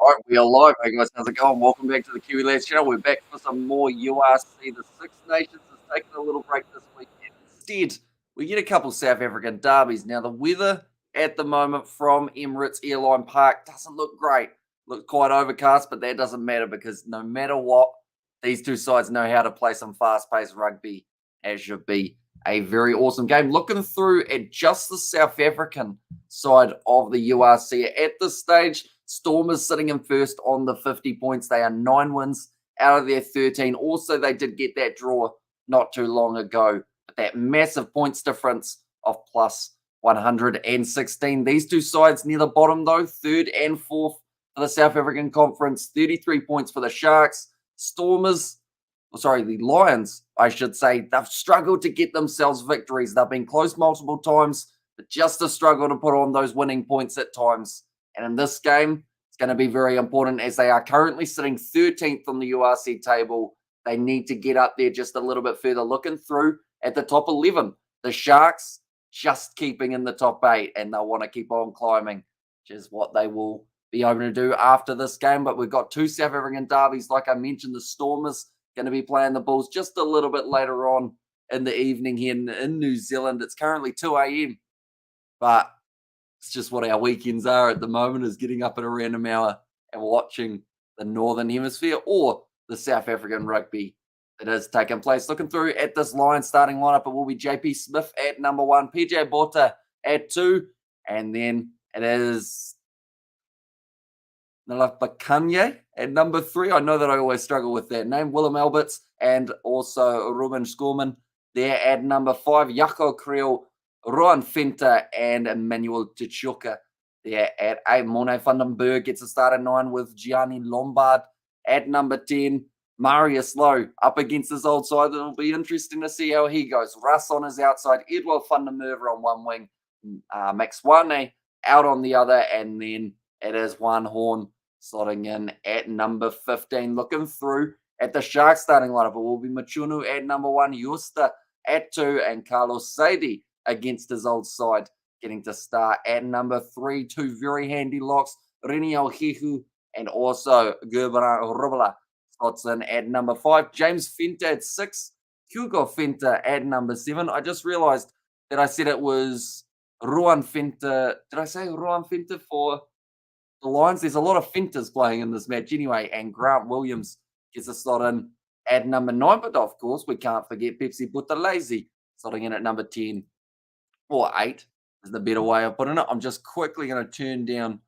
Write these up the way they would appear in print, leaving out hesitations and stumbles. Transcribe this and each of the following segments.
All right, we are live. Hey guys, how's it going? Welcome back to the Kiwi Lads channel. We're back for some more URC. The Six Nations has taken a little break this weekend. Instead, we get a couple South African derbies. Now, the weather at the moment from Emirates Airline Park doesn't look great. Looks quite overcast, but that doesn't matter because no matter what, these two sides know how to play some fast-paced rugby, as should be a very awesome game. Looking through at just the South African side of the URC at this stage, Stormers sitting in first on the 50 points. They are 9 wins out of their 13. Also, they did get that draw not too long ago. But that massive points difference of plus 116. These two sides near the bottom, though, third and fourth for the South African Conference. 33 points for the Sharks. The Lions, I should say, they've struggled to get themselves victories. They've been close multiple times, but just a struggle to put on those winning points at times. And in this game, it's going to be very important as they are currently sitting 13th on the URC table. They need to get up there just a little bit further. Looking through at the top 11, the Sharks just keeping in the top 8, and they'll want to keep on climbing, which is what they will be able to do after this game. But we've got two South African derbies. Like I mentioned, the Stormers going to be playing the Bulls just a little bit later on in the evening here in New Zealand. It's currently 2 a.m., but it's just what our weekends are at the moment, is getting up at a random hour and watching the Northern Hemisphere or the South African rugby that is taking place. Looking through at this Lions starting lineup, it will be JP Smith at number 1, PJ Botha at 2, and then it is Nalapakanye at number 3. I know that I always struggle with that name. Willem Alberts and also Ruben Skorman there at number 5. Jaco Kriel, Rohan Venter and Emmanuel Tshioka there at 8. Morne van den Berg gets a start at 9 with Gianni Lombard at number 10. Marius Lowe up against his old side. It'll be interesting to see how he goes. Russ on his outside. Edward van der Merwe on one wing. Max Wane out on the other. And then it is Juan Horn slotting in at number 15. Looking through at the Sharks starting lineup, it will be Machunu at number 1. Justa at 2. And Carlos Sadie against his old side, getting to start at number 3. Two very handy locks, Reni Alhihu and also Gerberan Rubala slots in at number 5. James Venter at 6. Hugo Venter at number 7. I just realized that I said it was Rohan Venter. Did I say Rohan Venter for the Lions? There's a lot of Venters playing in this match anyway, and Grant Williams gets a slot in at number 9. But of course, we can't forget Pepsi Buthelezi slotting in at number 10. Or 8 is the better way of putting it. I'm just quickly going to turn down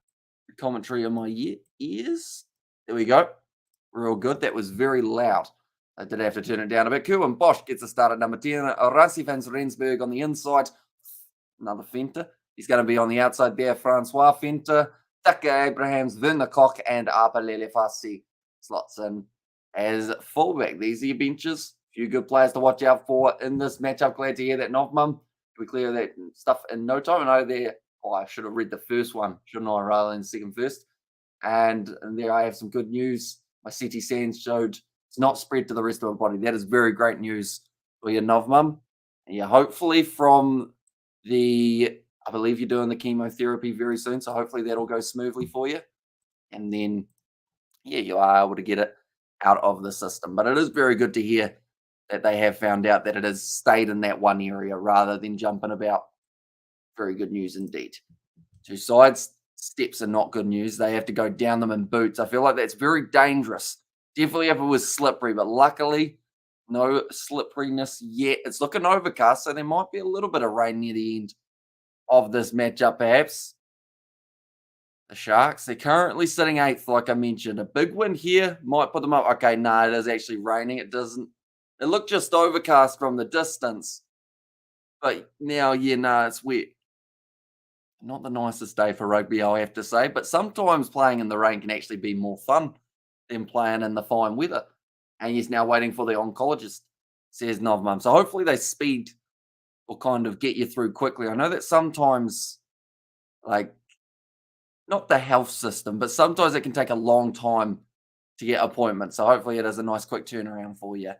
the commentary on my ears. There we go. Real good. That was very loud. I did have to turn it down a bit. Kerwin Bosch gets a start at number 10. Rassi van Rensburg on the inside. Another Venter. He's going to be on the outside there. Francois Venter, Tucker Abrahams, Werner Koch, and Apalele Fassi slots in as fullback. These are your benches. A few good players to watch out for in this matchup. Glad to hear that, Novmum. We clear that stuff in no time. I know there, I should have read the first one, shouldn't I, rather than the second first. And there I have some good news. My CT scans showed it's not spread to the rest of my body. That is very great news for your Novmum. And yeah, hopefully from I believe you're doing the chemotherapy very soon, so hopefully that'll go smoothly for you. And then, yeah, you are able to get it out of the system. But it is very good to hear that they have found out that it has stayed in that one area rather than jumping about. Very good news indeed. Two sides, steps are not good news. They have to go down them in boots. I feel like that's very dangerous. Definitely if it was slippery, but luckily, no slipperiness yet. It's looking overcast, so there might be a little bit of rain near the end of this matchup, perhaps. The Sharks, they're currently sitting 8th, like I mentioned. A big win here might put them up. Okay, no, it is actually raining. It looked just overcast from the distance. But now, yeah, no, it's wet. Not the nicest day for rugby, I'll have to say. But sometimes playing in the rain can actually be more fun than playing in the fine weather. And he's now waiting for the oncologist, says Novmum. So hopefully they speed or kind of get you through quickly. I know that sometimes, like, not the health system, but sometimes it can take a long time to get appointments. So hopefully it is a nice quick turnaround for you.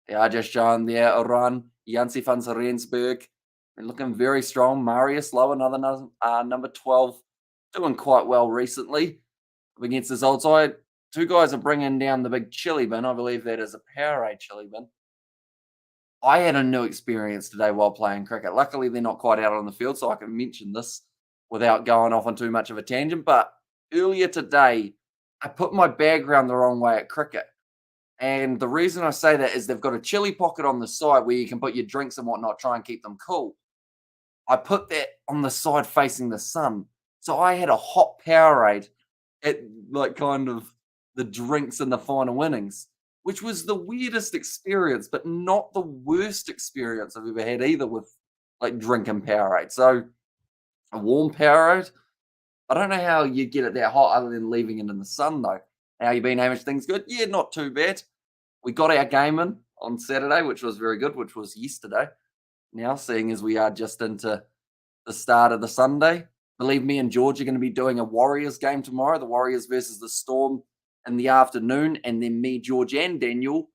They are just showing there a run. Jansi van Rensburg, they're looking very strong. Marius Lowe, another number 12, doing quite well recently. up against this old side. Two guys are bringing down the big chili bin. I believe that is a Powerade chili bin. I had a new experience today while playing cricket. Luckily, they're not quite out on the field, so I can mention this without going off on too much of a tangent. But earlier today, I put my bag around the wrong way at cricket. And the reason I say that is they've got a chili pocket on the side where you can put your drinks and whatnot, try and keep them cool. I put that on the side facing the sun. So I had a hot Powerade at like kind of the drinks in the final innings, which was the weirdest experience, but not the worst experience I've ever had either with like drinking Powerade. So a warm Powerade, I don't know how you get it that hot other than leaving it in the sun though. How you been, Hamish? Things good? Yeah, not too bad. We got our game in on Saturday, which was very good, which was yesterday. Now, seeing as we are just into the start of the Sunday, believe me and George are going to be doing a Warriors game tomorrow. The Warriors versus the Storm in the afternoon, and then me, George, and Daniel,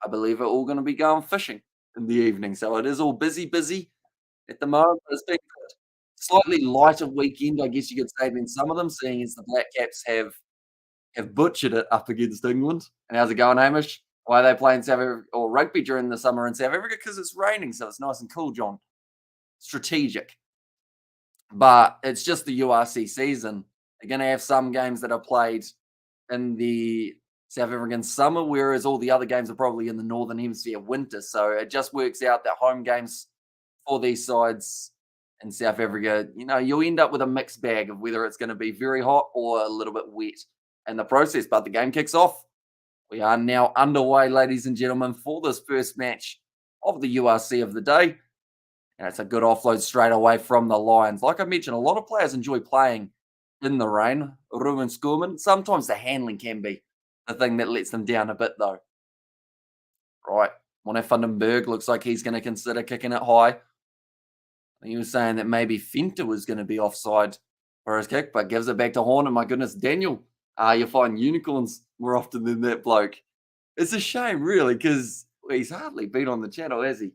I believe, are all going to be going fishing in the evening. So it is all busy at the moment. But it's been good. Slightly lighter weekend, I guess you could say, than some of them, seeing as the Black Caps have butchered it up against England. And how's it going, Hamish? Why are they playing South Africa or rugby during the summer in South Africa? Because it's raining, so it's nice and cool, John. Strategic. But it's just the URC season. They're going to have some games that are played in the South African summer, whereas all the other games are probably in the Northern Hemisphere winter. So it just works out that home games for these sides in South Africa, you'll end up with a mixed bag of whether it's going to be very hot or a little bit wet in the process. But the game kicks off. We are now underway, ladies and gentlemen, for this first match of the URC of the day. And it's a good offload straight away from the Lions. Like I mentioned, a lot of players enjoy playing in the rain. Ruben Schoeman. Sometimes the handling can be the thing that lets them down a bit, though. Right. Monet Vandenberg looks like he's going to consider kicking it high. He was saying that maybe Finta was going to be offside for his kick, but gives it back to Horn. And my goodness, Daniel, you find unicorns more often than that bloke. It's a shame, really, because he's hardly been on the channel, has he?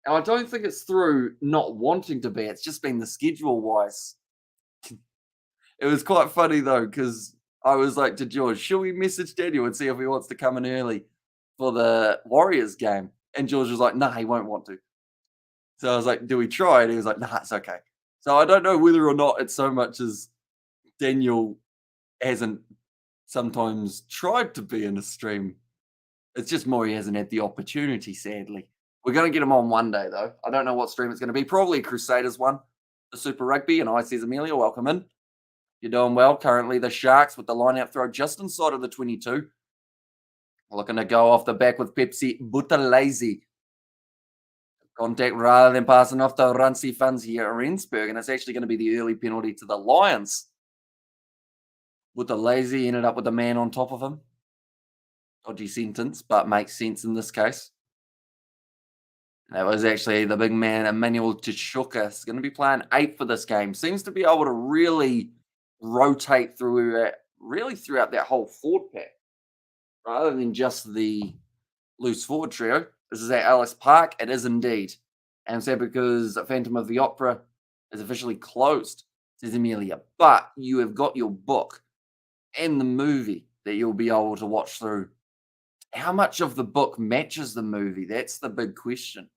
And I don't think it's through not wanting to be. It's just been the schedule-wise. It was quite funny, though, because I was like to George, should we message Daniel and see if he wants to come in early for the Warriors game? And George was like, nah, he won't want to. So I was like, do we try? And he was like, nah, it's okay. So I don't know whether or not it's so much as Daniel hasn't sometimes tried to be in a stream. It's just more he hasn't had the opportunity, sadly. We're going to get him on one day, though. I don't know what stream it's going to be. Probably a Crusaders one, the Super Rugby. And I says, Amelia, welcome in. You're doing well. Currently, the Sharks with the line-out throw just inside of the 22. Looking to go off the back with Pepsi Buthelezi. Contact rather than passing off to Rancy Funds here at Rensburg. And it's actually going to be the early penalty to the Lions. Buthelezi ended up with a man on top of him. Dodgy sentence, but makes sense in this case. That was actually the big man, Emmanuel Tishuka. Is going to be playing 8 for this game. Seems to be able to really rotate throughout that whole forward pack, rather than just the loose forward trio. This is at Ellis Park. It is indeed. And so because Phantom of the Opera is officially closed, says Amelia. But you have got your book and the movie that you'll be able to watch through. How much of the book matches the movie? That's the big question.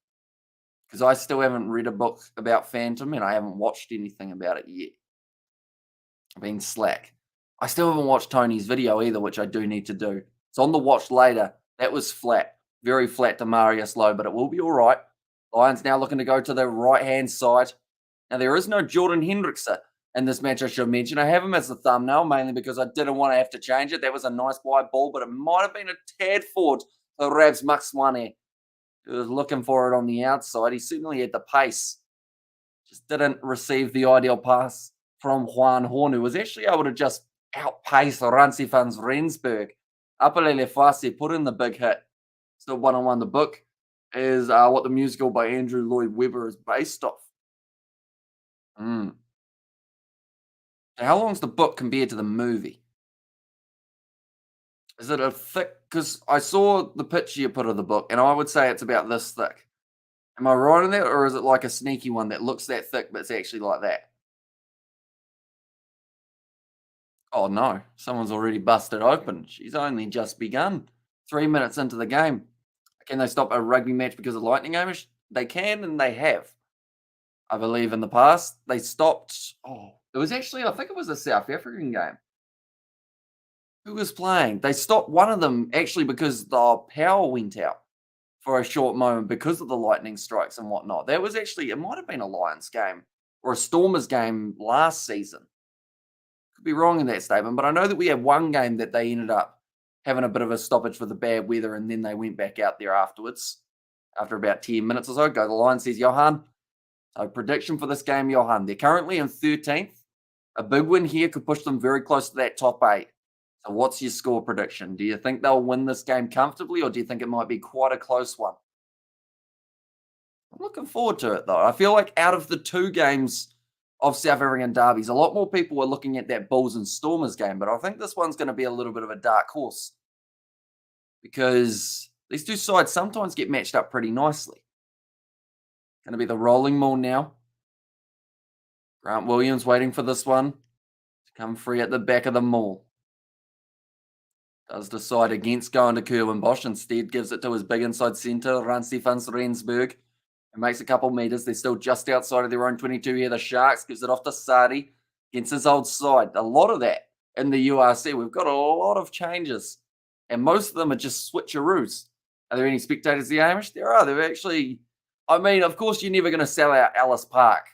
Because I still haven't read a book about Phantom and I haven't watched anything about it yet. I've been slack. I still haven't watched Tony's video either, which I do need to do. It's on the watch later. That was flat. Very flat to Marius Lowe, but it will be all right. Lions now looking to go to the right-hand side. Now, there is no Jordan Hendrickson in this match, I should mention. I have him as the thumbnail, mainly because I didn't want to have to change it. That was a nice wide ball, but it might have been a tad forward to Ravs Makswane, who was looking for it on the outside. He certainly had the pace. Just didn't receive the ideal pass from Juan Horn, who was actually able to just outpace Rancy Fans Rensburg. Apalele Fasi put in the big hit. Still 1-on-1. The book is what the musical by Andrew Lloyd Webber is based off. How long's the book compared to the movie? Is it a thick? Because I saw the picture you put of the book, and I would say it's about this thick. Am I right on that, or is it like a sneaky one that looks that thick, but it's actually like that? Oh no, someone's already busted open. She's only just begun. 3 minutes into the game. Can they stop a rugby match because of lightning, Amish? They can and they have. I believe in the past. They stopped. Oh, it was actually, I think it was a South African game. Who was playing? They stopped one of them actually because the power went out for a short moment because of the lightning strikes and whatnot. That was actually, it might have been a Lions game or a Stormers game last season. Could be wrong in that statement, but I know that we had one game that they ended up having a bit of a stoppage for the bad weather, and then they went back out there afterwards. After about 10 minutes or so, go the line, says Johan. So prediction for this game, Johan. They're currently in 13th. A big win here could push them very close to that top 8. So what's your score prediction? Do you think they'll win this game comfortably, or do you think it might be quite a close one? I'm looking forward to it, though. I feel like out of the 2 games of South African derbies, a lot more people are looking at that Bulls and Stormers game, but I think this one's going to be a little bit of a dark horse because these 2 sides sometimes get matched up pretty nicely. Going to be the rolling maul now. Grant Williams waiting for this one to come free at the back of the maul. Does decide against going to Kerwin Bosch. Instead gives it to his big inside centre, Ransi van Rensburg. It makes a couple meters. They're still just outside of their own 22 here. The Sharks gives it off to Sadi against his old side. A lot of that in the URC. We've got a lot of changes, and most of them are just switcheroos. Are there any spectators there, Hamish? There are. They're actually, I mean, of course, you're never going to sell out Ellis Park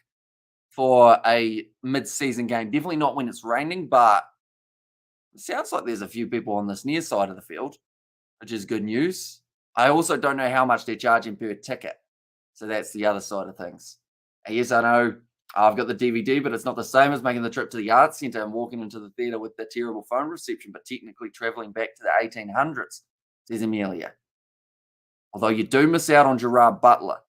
for a mid-season game. Definitely not when it's raining, but it sounds like there's a few people on this near side of the field, which is good news. I also don't know how much they're charging per ticket. So that's the other side of things. And yes, I know I've got the DVD, but it's not the same as making the trip to the Arts Centre and walking into the theatre with the terrible phone reception, but technically travelling back to the 1800s, says Amelia. Although you do miss out on Gerard Butler.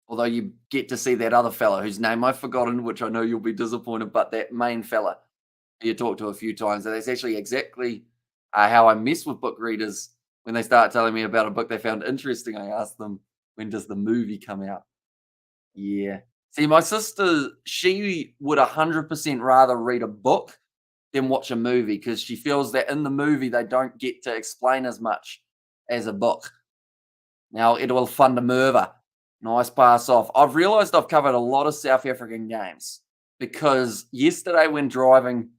Although you get to see that other fella whose name I've forgotten, which I know you'll be disappointed, but that main fella you talked to a few times. And that's actually exactly how I mess with book readers when they start telling me about a book they found interesting. I ask them, when does the movie come out? Yeah. See, my sister, she would 100% rather read a book than watch a movie because she feels that in the movie they don't get to explain as much as a book. Now, it will fund a murder. Nice pass off. I've realised I've covered a lot of South African games because yesterday when driving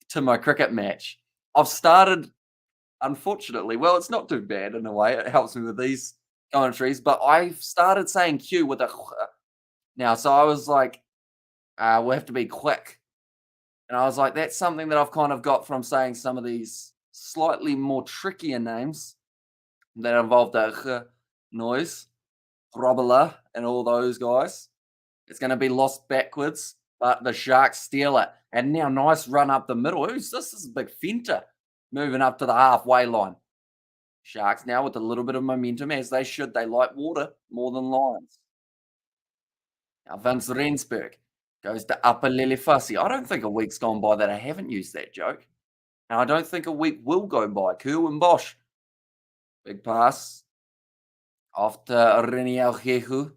to my cricket match, I've started, unfortunately, well, it's not too bad in a way. It helps me with these commentaries, but I've started saying Q with a now. So I was like, we'll have to be quick. And I was like, that's something that I've kind of got from saying some of these slightly more trickier names that involve the noise, Robala, and all those guys. It's going to be lost backwards, but the Sharks steal it. And now nice run up the middle. Who's this? This is a big fenter moving up to the halfway line. Sharks now with a little bit of momentum, as they should. They like water more than Lions. Now Vince Rensburg goes to Upper Lelefasi. I don't think a week's gone by that I haven't used that joke. And I don't think a week will go by. Kerwin Bosch. Big pass. Off to Reniel Jehu.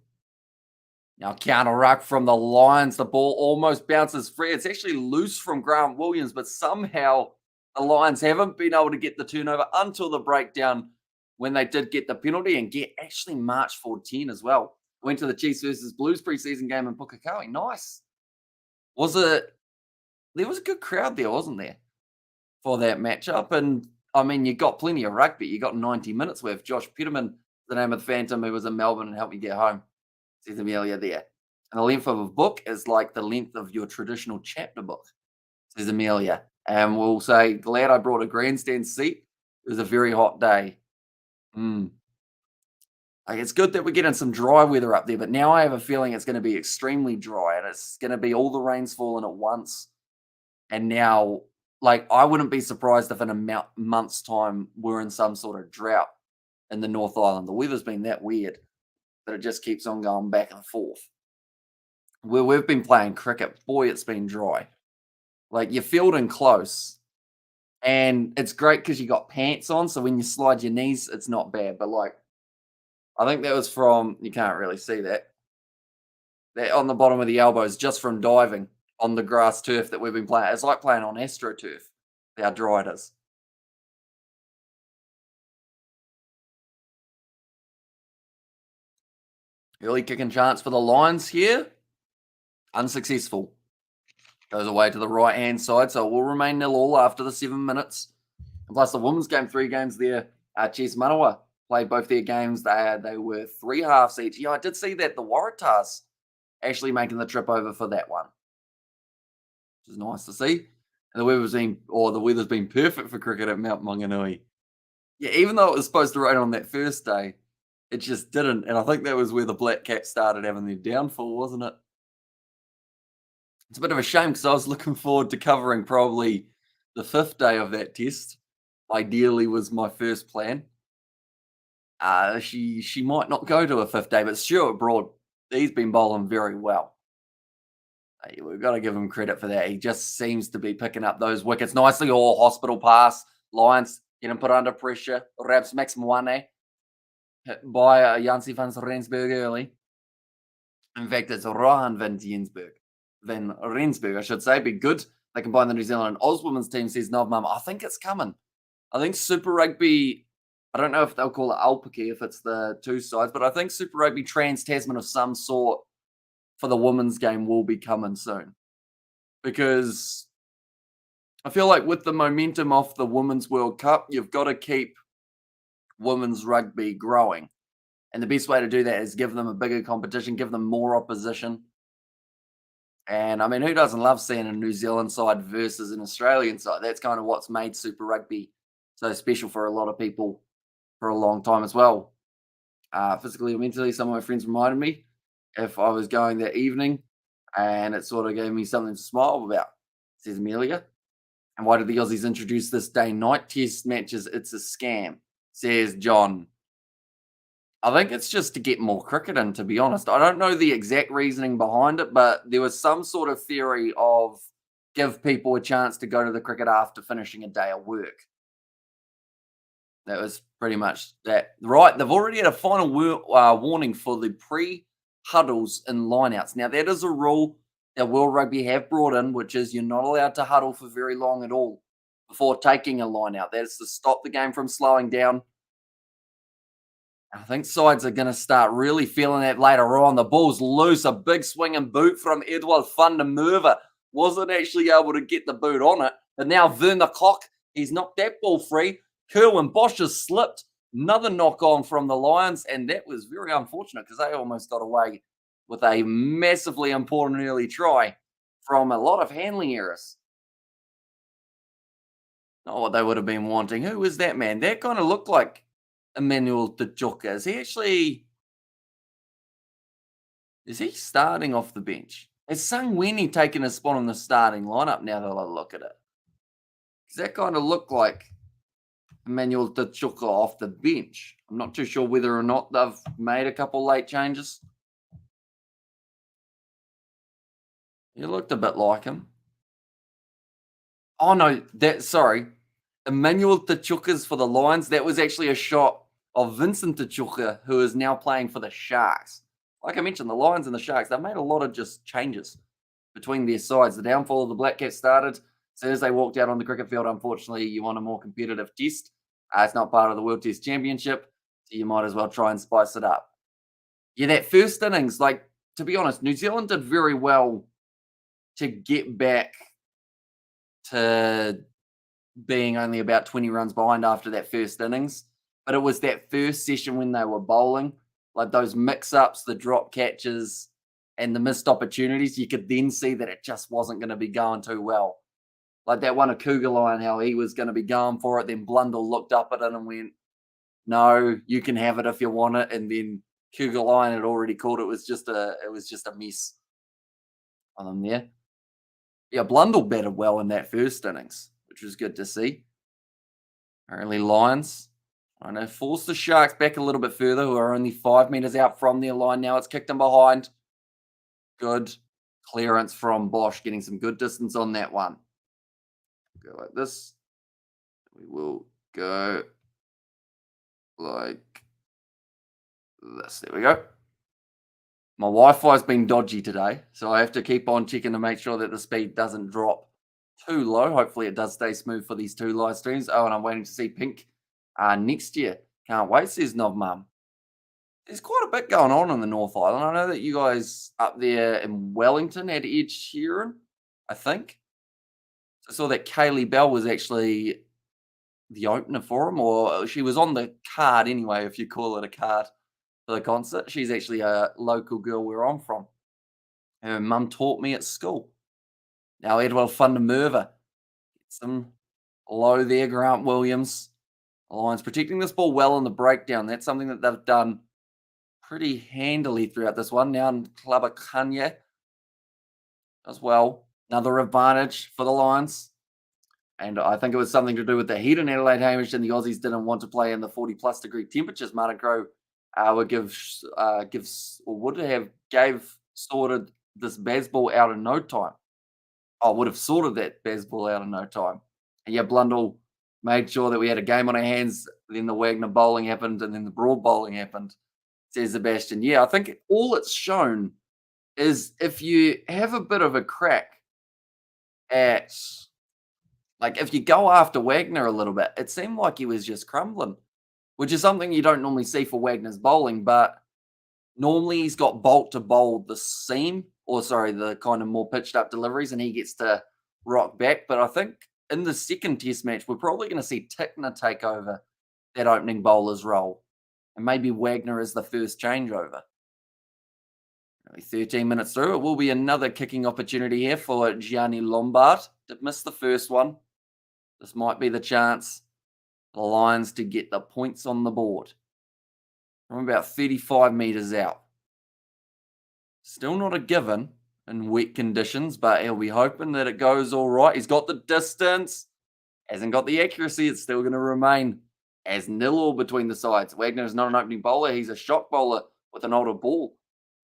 Now counter ruck from the Lions. The ball almost bounces free. It's actually loose from Grant Williams, but somehow the Lions haven't been able to get the turnover until the breakdown when they did get the penalty and get actually marched for 10 as well. Went to the Chiefs versus Blues preseason game in Pukekohe. Nice. There was a good crowd there, wasn't there, for that matchup? And I mean, you got plenty of rugby. You got 90 minutes with Josh Peterman, the name of the Phantom, who was in Melbourne and helped me get home. Says Amelia there. And the length of a book is like the length of your traditional chapter book, says Amelia. And we'll say, glad I brought a grandstand seat. It was a very hot day. Like, it's good that we're getting some dry weather up there, but now I have a feeling it's going to be extremely dry and it's going to be all the rain's falling at once. And now, like, I wouldn't be surprised if in a month's time we're in some sort of drought in the North Island. The weather's been that weird that it just keeps on going back and forth. We've been playing cricket. Boy, it's been dry. Like, you're fielding close. And it's great because you got pants on, so when you slide your knees, it's not bad. But, like, I think that was from, you can't really see that. That on the bottom of the elbows, just from diving on the grass turf that we've been playing. It's like playing on AstroTurf, how dry it is. Early kicking chance for the Lions here. Unsuccessful. Goes away to the right-hand side, so it will remain 0-0 after the 7 minutes. And plus the women's game, 3 games there. Chess Manawa played both their games. They were 3 halves each. Yeah, I did see that the Waratahs actually making the trip over for that one, which is nice to see. And the weather's been perfect for cricket at Mount Maunganui. Yeah, even though it was supposed to rain on that first day, it just didn't. And I think that was where the Black Caps started having their downfall, wasn't it? It's a bit of a shame because I was looking forward to covering probably the 5th day of that test. Ideally was my first plan. She might not go to a 5th day, but Stuart Broad, he's been bowling very well. We've got to give him credit for that. He just seems to be picking up those wickets nicely. All hospital pass. Lions getting put under pressure. Rabs Max Mwane hit by Jansi van Rensburg early. In fact, it's Rohan Van Rensburg, I should say. Be good. They combine the New Zealand Oz women's team, says Novmum. I think it's coming. I think Super Rugby, I don't know if they'll call it Alpaki if it's the 2 sides, but I think Super Rugby Trans-Tasman of some sort for the women's game will be coming soon. Because I feel like with the momentum off the Women's World Cup, you've got to keep women's rugby growing. And the best way to do that is give them a bigger competition, give them more opposition. And I mean, who doesn't love seeing a New Zealand side versus an Australian side? That's kind of what's made Super Rugby so special for a lot of people for a long time as well. Physically or mentally, some of my friends reminded me if I was going that evening, and it sort of gave me something to smile about, says Amelia. And why did the Aussies introduce this day-night test matches? It's a scam, says John. I think it's just to get more cricket in, to be honest. I don't know the exact reasoning behind it, but there was some sort of theory of give people a chance to go to the cricket after finishing a day of work. That was pretty much that. Right, they've already had a final warning for the pre-huddles in lineouts. Now, that is a rule that World Rugby have brought in, which is you're not allowed to huddle for very long at all before taking a line out. That is to stop the game from slowing down. I think sides are going to start really feeling that later on. The ball's loose, a big swinging boot from Edward van der Merwe. Wasn't actually able to get the boot on it. But now Werner Koch, he's knocked that ball free. Kerwin Bosch has slipped. Another knock on from the Lions. And that was very unfortunate because they almost got away with a massively important early try from a lot of handling errors. Not what they would have been wanting. Who was that man? That kind of looked like Emmanuel Tajuka. Is he starting off the bench? Has Sung Weni taken a spot on the starting lineup now that I look at it? Does that kind of look like Emmanuel Tajuka off the bench? I'm not too sure whether or not they've made a couple late changes. He looked a bit like him. Oh no, sorry. Emmanuel Tachuka's for the Lions. That was actually a shot of Vincent Tachuka, who is now playing for the Sharks. Like I mentioned, the Lions and the Sharks, they've made a lot of just changes between their sides. The downfall of the Black Caps started as soon as they walked out on the cricket field. Unfortunately, you want a more competitive test. It's not part of the World Test Championship, so you might as well try and spice it up. Yeah, that first innings, like, to be honest, New Zealand did very well to get back to being only about 20 runs behind after that first innings. But it was that first session when they were bowling, like those mix-ups, the drop catches, and the missed opportunities, you could then see that it just wasn't going to be going too well. Like that one of Cougar Lion, how he was going to be going for it, then Blundell looked up at it and went, no, you can have it if you want it. And then Cougar Lion had already called it was just a mess on them there. Yeah, Blundell batted well in that first innings, which was good to see. Apparently Lions trying to force the Sharks back a little bit further, who are only 5 meters out from their line now. It's kicked them behind. Good clearance from Bosch, getting some good distance on that one. Go like this. We will go like this. There we go. My Wi-Fi's been dodgy today, so I have to keep on checking to make sure that the speed doesn't drop too low. Hopefully, it does stay smooth for these 2 live streams. Oh, and I'm waiting to see Pink next year. Can't wait, says Nob Mum. There's quite a bit going on in the North Island. I know that you guys up there in Wellington had Ed Sheeran, I think. So I saw that Kaylee Bell was actually the opener for him, or she was on the card anyway, if you call it a card for the concert. She's actually a local girl where I'm from. Her mum taught me at school. Now Edward van der Merwe. Some low there, Grant Williams. The Lions protecting this ball well in the breakdown. That's something that they've done pretty handily throughout this one. Now in Clubber Kanye as well. Another advantage for the Lions. And I think it was something to do with the heat in Adelaide, Hamish, and the Aussies didn't want to play in the 40-plus degree temperatures. Martin Crowe gave sorted this Bazball out in no time. I would have sorted that Bazball out in no time. And yeah, Blundell made sure that we had a game on our hands. Then the Wagner bowling happened, and then the Broad bowling happened, says Sebastian. Yeah, I think all it's shown is if you have a bit of a crack at, like, if you go after Wagner a little bit, it seemed like he was just crumbling, which is something you don't normally see for Wagner's bowling, but normally he's got Bolt to bowl the seam, or sorry, the kind of more pitched up deliveries, and he gets to rock back. But I think in the second test match, we're probably going to see Tickner take over that opening bowler's role. And maybe Wagner is the first changeover. 13 minutes through, it will be another kicking opportunity here for Gianni Lombard. Did miss the first one. This might be the chance for the Lions to get the points on the board. From about 35 metres out. Still not a given in wet conditions, but he'll be hoping that it goes all right. He's got the distance, hasn't got the accuracy. It's still going to remain as 0-0 between the sides. Wagner is not an opening bowler. He's a shot bowler with an older ball.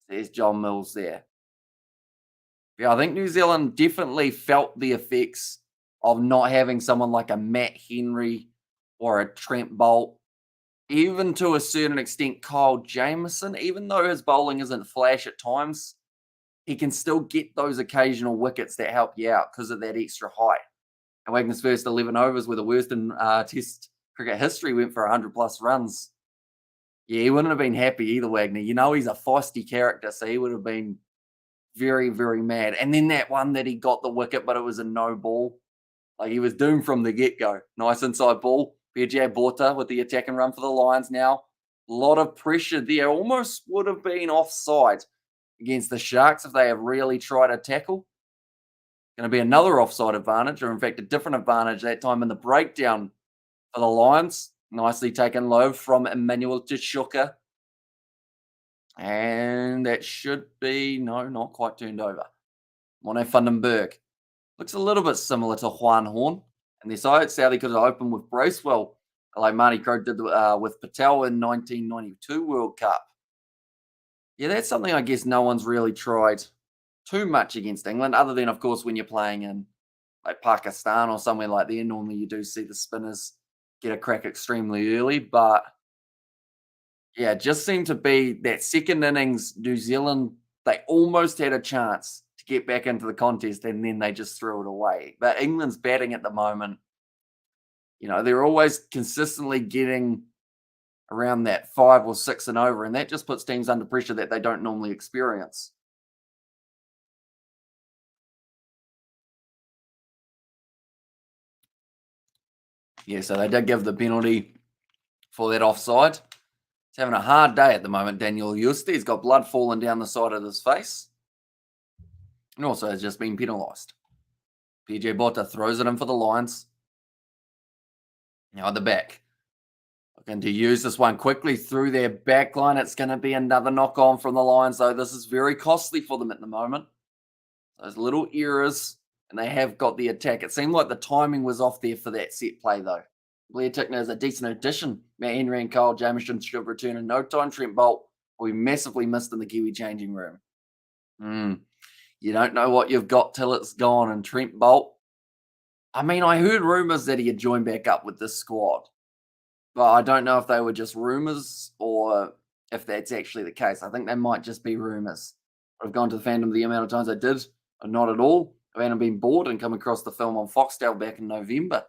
There's John Mills there. Yeah, I think New Zealand definitely felt the effects of not having someone like a Matt Henry or a Trent Bolt. Even to a certain extent, Kyle Jamieson, even though his bowling isn't flash at times, he can still get those occasional wickets that help you out because of that extra height. And Wagner's first 11 overs were the worst in Test cricket history, went for 100-plus runs. Yeah, he wouldn't have been happy either, Wagner. You know he's a feisty character, so he would have been very, very mad. And then that one that he got the wicket, but it was a no ball. Like, he was doomed from the get-go. Nice inside ball. Vijay Botha with the attack and run for the Lions now. A lot of pressure there. Almost would have been offside against the Sharks if they have really tried to tackle. Going to be another offside advantage, or in fact a different advantage that time in the breakdown for the Lions. Nicely taken low from Emmanuel Tishoka. And that should be, no, not quite turned over. Mono Vandenberg. Looks a little bit similar to Juan Horn. And their side, Southie could have opened with Bracewell, like Marty Crowe did with Patel in 1992 World Cup. Yeah, that's something I guess no one's really tried too much against England, other than, of course, when you're playing in like Pakistan or somewhere like there. Normally you do see the spinners get a crack extremely early, but yeah, it just seemed to be that second innings, New Zealand, they almost had a chance to get back into the contest and then they just threw it away. But England's batting at the moment, you know, they're always consistently getting around that 5 or 6 and over, and that just puts teams under pressure that they don't normally experience. Yeah, so they did give the penalty for that offside. He's having a hard day at the moment, Daniel Yuste. He's got blood falling down the side of his face. And also has just been penalised. PJ Botha throws it in for the Lions. Now at the back. Looking to use this one quickly through their back line. It's going to be another knock on from the Lions, though. This is very costly for them at the moment. Those little errors, and they have got the attack. It seemed like the timing was off there for that set play, though. Blair Tickner is a decent addition. Matt Henry and Kyle Jamieson should return in no time. Trent Bolt will be massively missed in the Kiwi changing room. You don't know what you've got till it's gone. And Trent Bolt, I mean, I heard rumours that he had joined back up with this squad, but I don't know if they were just rumours or if that's actually the case. I think they might just be rumors. I've gone to the fandom the amount of times I did, not at all. I haven't been bored and come across the film on Foxtel back in November,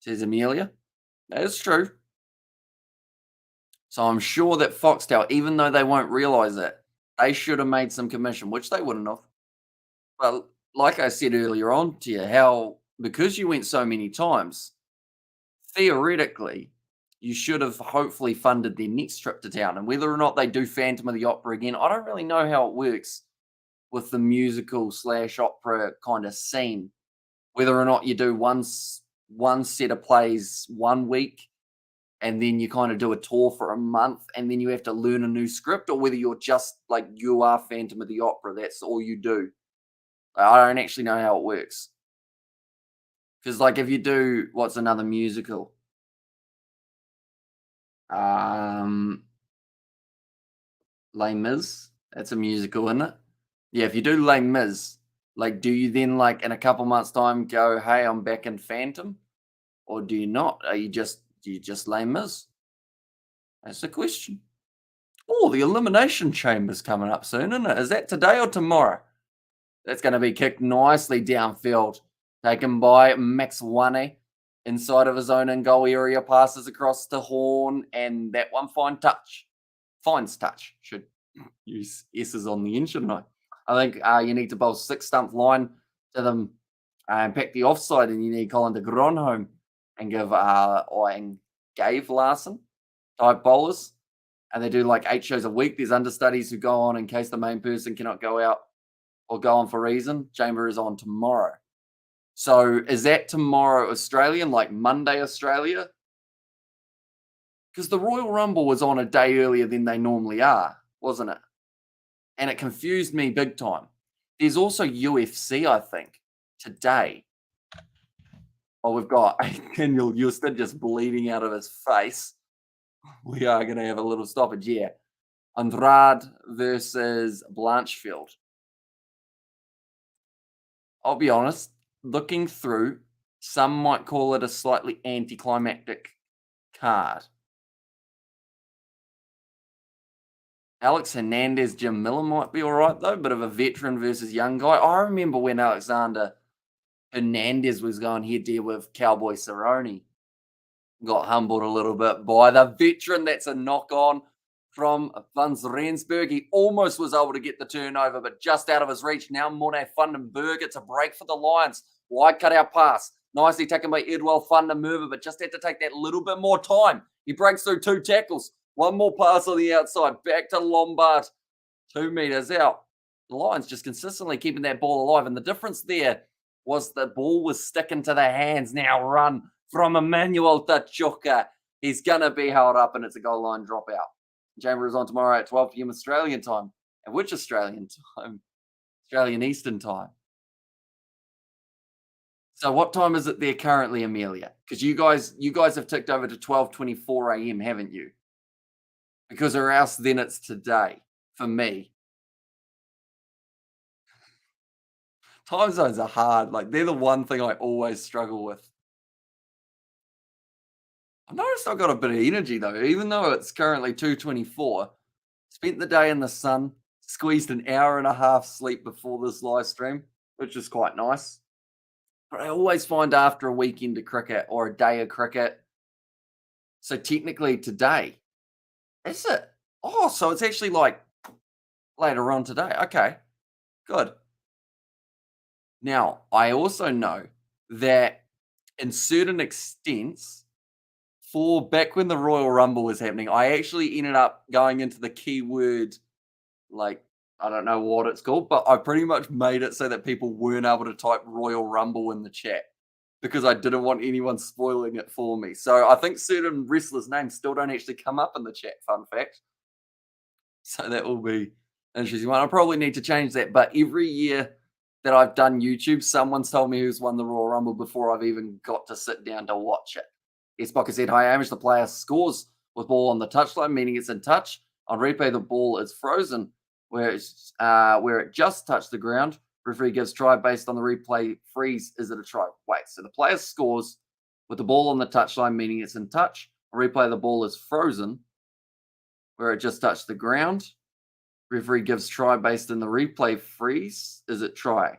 says Amelia. That is true. So I'm sure that Foxtel, even though they won't realize it, they should have made some commission, which they wouldn't have. But like I said earlier on to you, how because you went so many times, theoretically, you should have hopefully funded their next trip to town. And whether or not they do Phantom of the Opera again, I don't really know how it works with the musical slash opera kind of scene. Whether or not you do one set of plays 1 week and then you kind of do a tour for a month and then you have to learn a new script, or whether you're just like you are Phantom of the Opera, that's all you do. I don't actually know how it works. Because like if you do what's another musical? Les Mis. That's a musical, isn't it? Yeah, if you do Les Mis, like do you then like in a couple months' time go, hey, I'm back in Phantom? Or do you not? Do you just Les Mis? That's the question. Oh, the Elimination Chamber's coming up soon, isn't it? Is that today or tomorrow? That's going to be kicked nicely downfield. Taken by Max Wane inside of his own in goal area, passes across to Horn, and that one fine touch. Fines touch. Should use S's on the end, shouldn't I? I think you need to bowl 6 stump line to them and pick the offside, and you need Colin de Gronholm and give and Gave Larson type bowlers. And they do like 8 shows a week. There's understudies who go on in case the main person cannot go out or go on for reason. Chamber is on tomorrow. So is that tomorrow Australian, like Monday Australia? Because the Royal Rumble was on a day earlier than they normally are, wasn't it? And it confused me big time. There's also UFC, I think, today. Oh, we've got Daniel Houston just bleeding out of his face. We are going to have a little stoppage, yeah. Andrade versus Blanchfield. I'll be honest, looking through, some might call it a slightly anticlimactic card. Alex Hernandez, Jim Miller might be all right, though. Bit of a veteran versus young guy. I remember when Alexander Hernandez was going head-to-head with Cowboy Cerrone. Got humbled a little bit by the veteran. That's a knock-on from Van Rensburg. He almost was able to get the turnover, but just out of his reach. Now Morne Vandenberg. It's a break for the Lions. Wide cut-out pass. Nicely taken by Edwell Vandenberg, but just had to take that little bit more time. He breaks through 2 tackles. One more pass on the outside. Back to Lombard. 2 meters out. The Lions just consistently keeping that ball alive. And the difference there was the ball was sticking to the hands. Now run from Emmanuel Tachuka. He's going to be held up, and it's a goal line dropout. Chamber is on tomorrow at 12 p.m. Australian time. And which Australian time? Australian Eastern time. So what time is it there currently, Amelia? Because you guys have ticked over to 12:24 a.m., haven't you? Because or else then it's today for me. Time zones are hard. Like they're the one thing I always struggle with. I noticed I've got a bit of energy though, even though it's currently 2:24. Spent the day in the sun, squeezed an hour and a half sleep before this live stream, which is quite nice. But I always find after a weekend of cricket or a day of cricket, so technically today, is it? Oh, so it's actually like later on today. Okay, good. Now, I also know that in certain extents, for back when the Royal Rumble was happening, I actually ended up going into the keyword, like, I don't know what it's called, but I pretty much made it so that people weren't able to type Royal Rumble in the chat because I didn't want anyone spoiling it for me. So I think certain wrestlers' names still don't actually come up in the chat, fun fact. So that will be an interesting one. I probably need to change that, but every year that I've done YouTube, someone's told me who's won the Royal Rumble before I've even got to sit down to watch it. Spocker said, hi, Amish, the player scores with ball on the touchline, meaning it's in touch. On replay, the ball is frozen where it just touched the ground. Referee gives try based on the replay freeze. Is it a try? Wait, so the player scores with the ball on the touchline, meaning it's in touch. On replay, the ball is frozen. where it just touched the ground. Referee gives try based in the replay freeze. Is it try?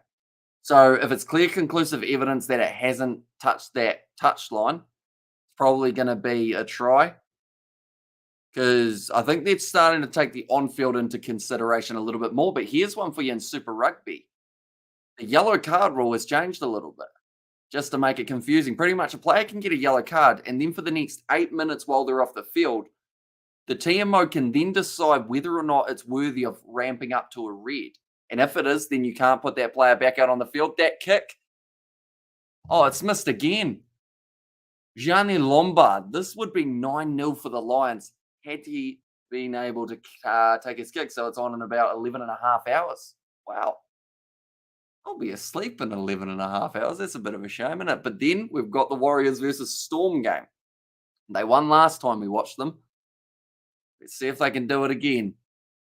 So if it's clear, conclusive evidence that it hasn't touched that touch line, it's probably going to be a try. Because I think they're starting to take the on-field into consideration a little bit more. But here's one for you in Super Rugby. The yellow card rule has changed a little bit, just to make it confusing. Pretty much a player can get a yellow card, and then for the next 8 minutes while they're off the field, the TMO can then decide whether or not it's worthy of ramping up to a red. And if it is, then you can't put that player back out on the field. That kick, oh, it's missed again. Gianni Lombard, this would be 9-0 for the Lions had he been able to take his kick. So it's on in about 11 and a half hours. Wow. I'll be asleep in 11 and a half hours. That's a bit of a shame, isn't it? But then we've got the Warriors versus Storm game. They won last time we watched them. Let's see if they can do it again.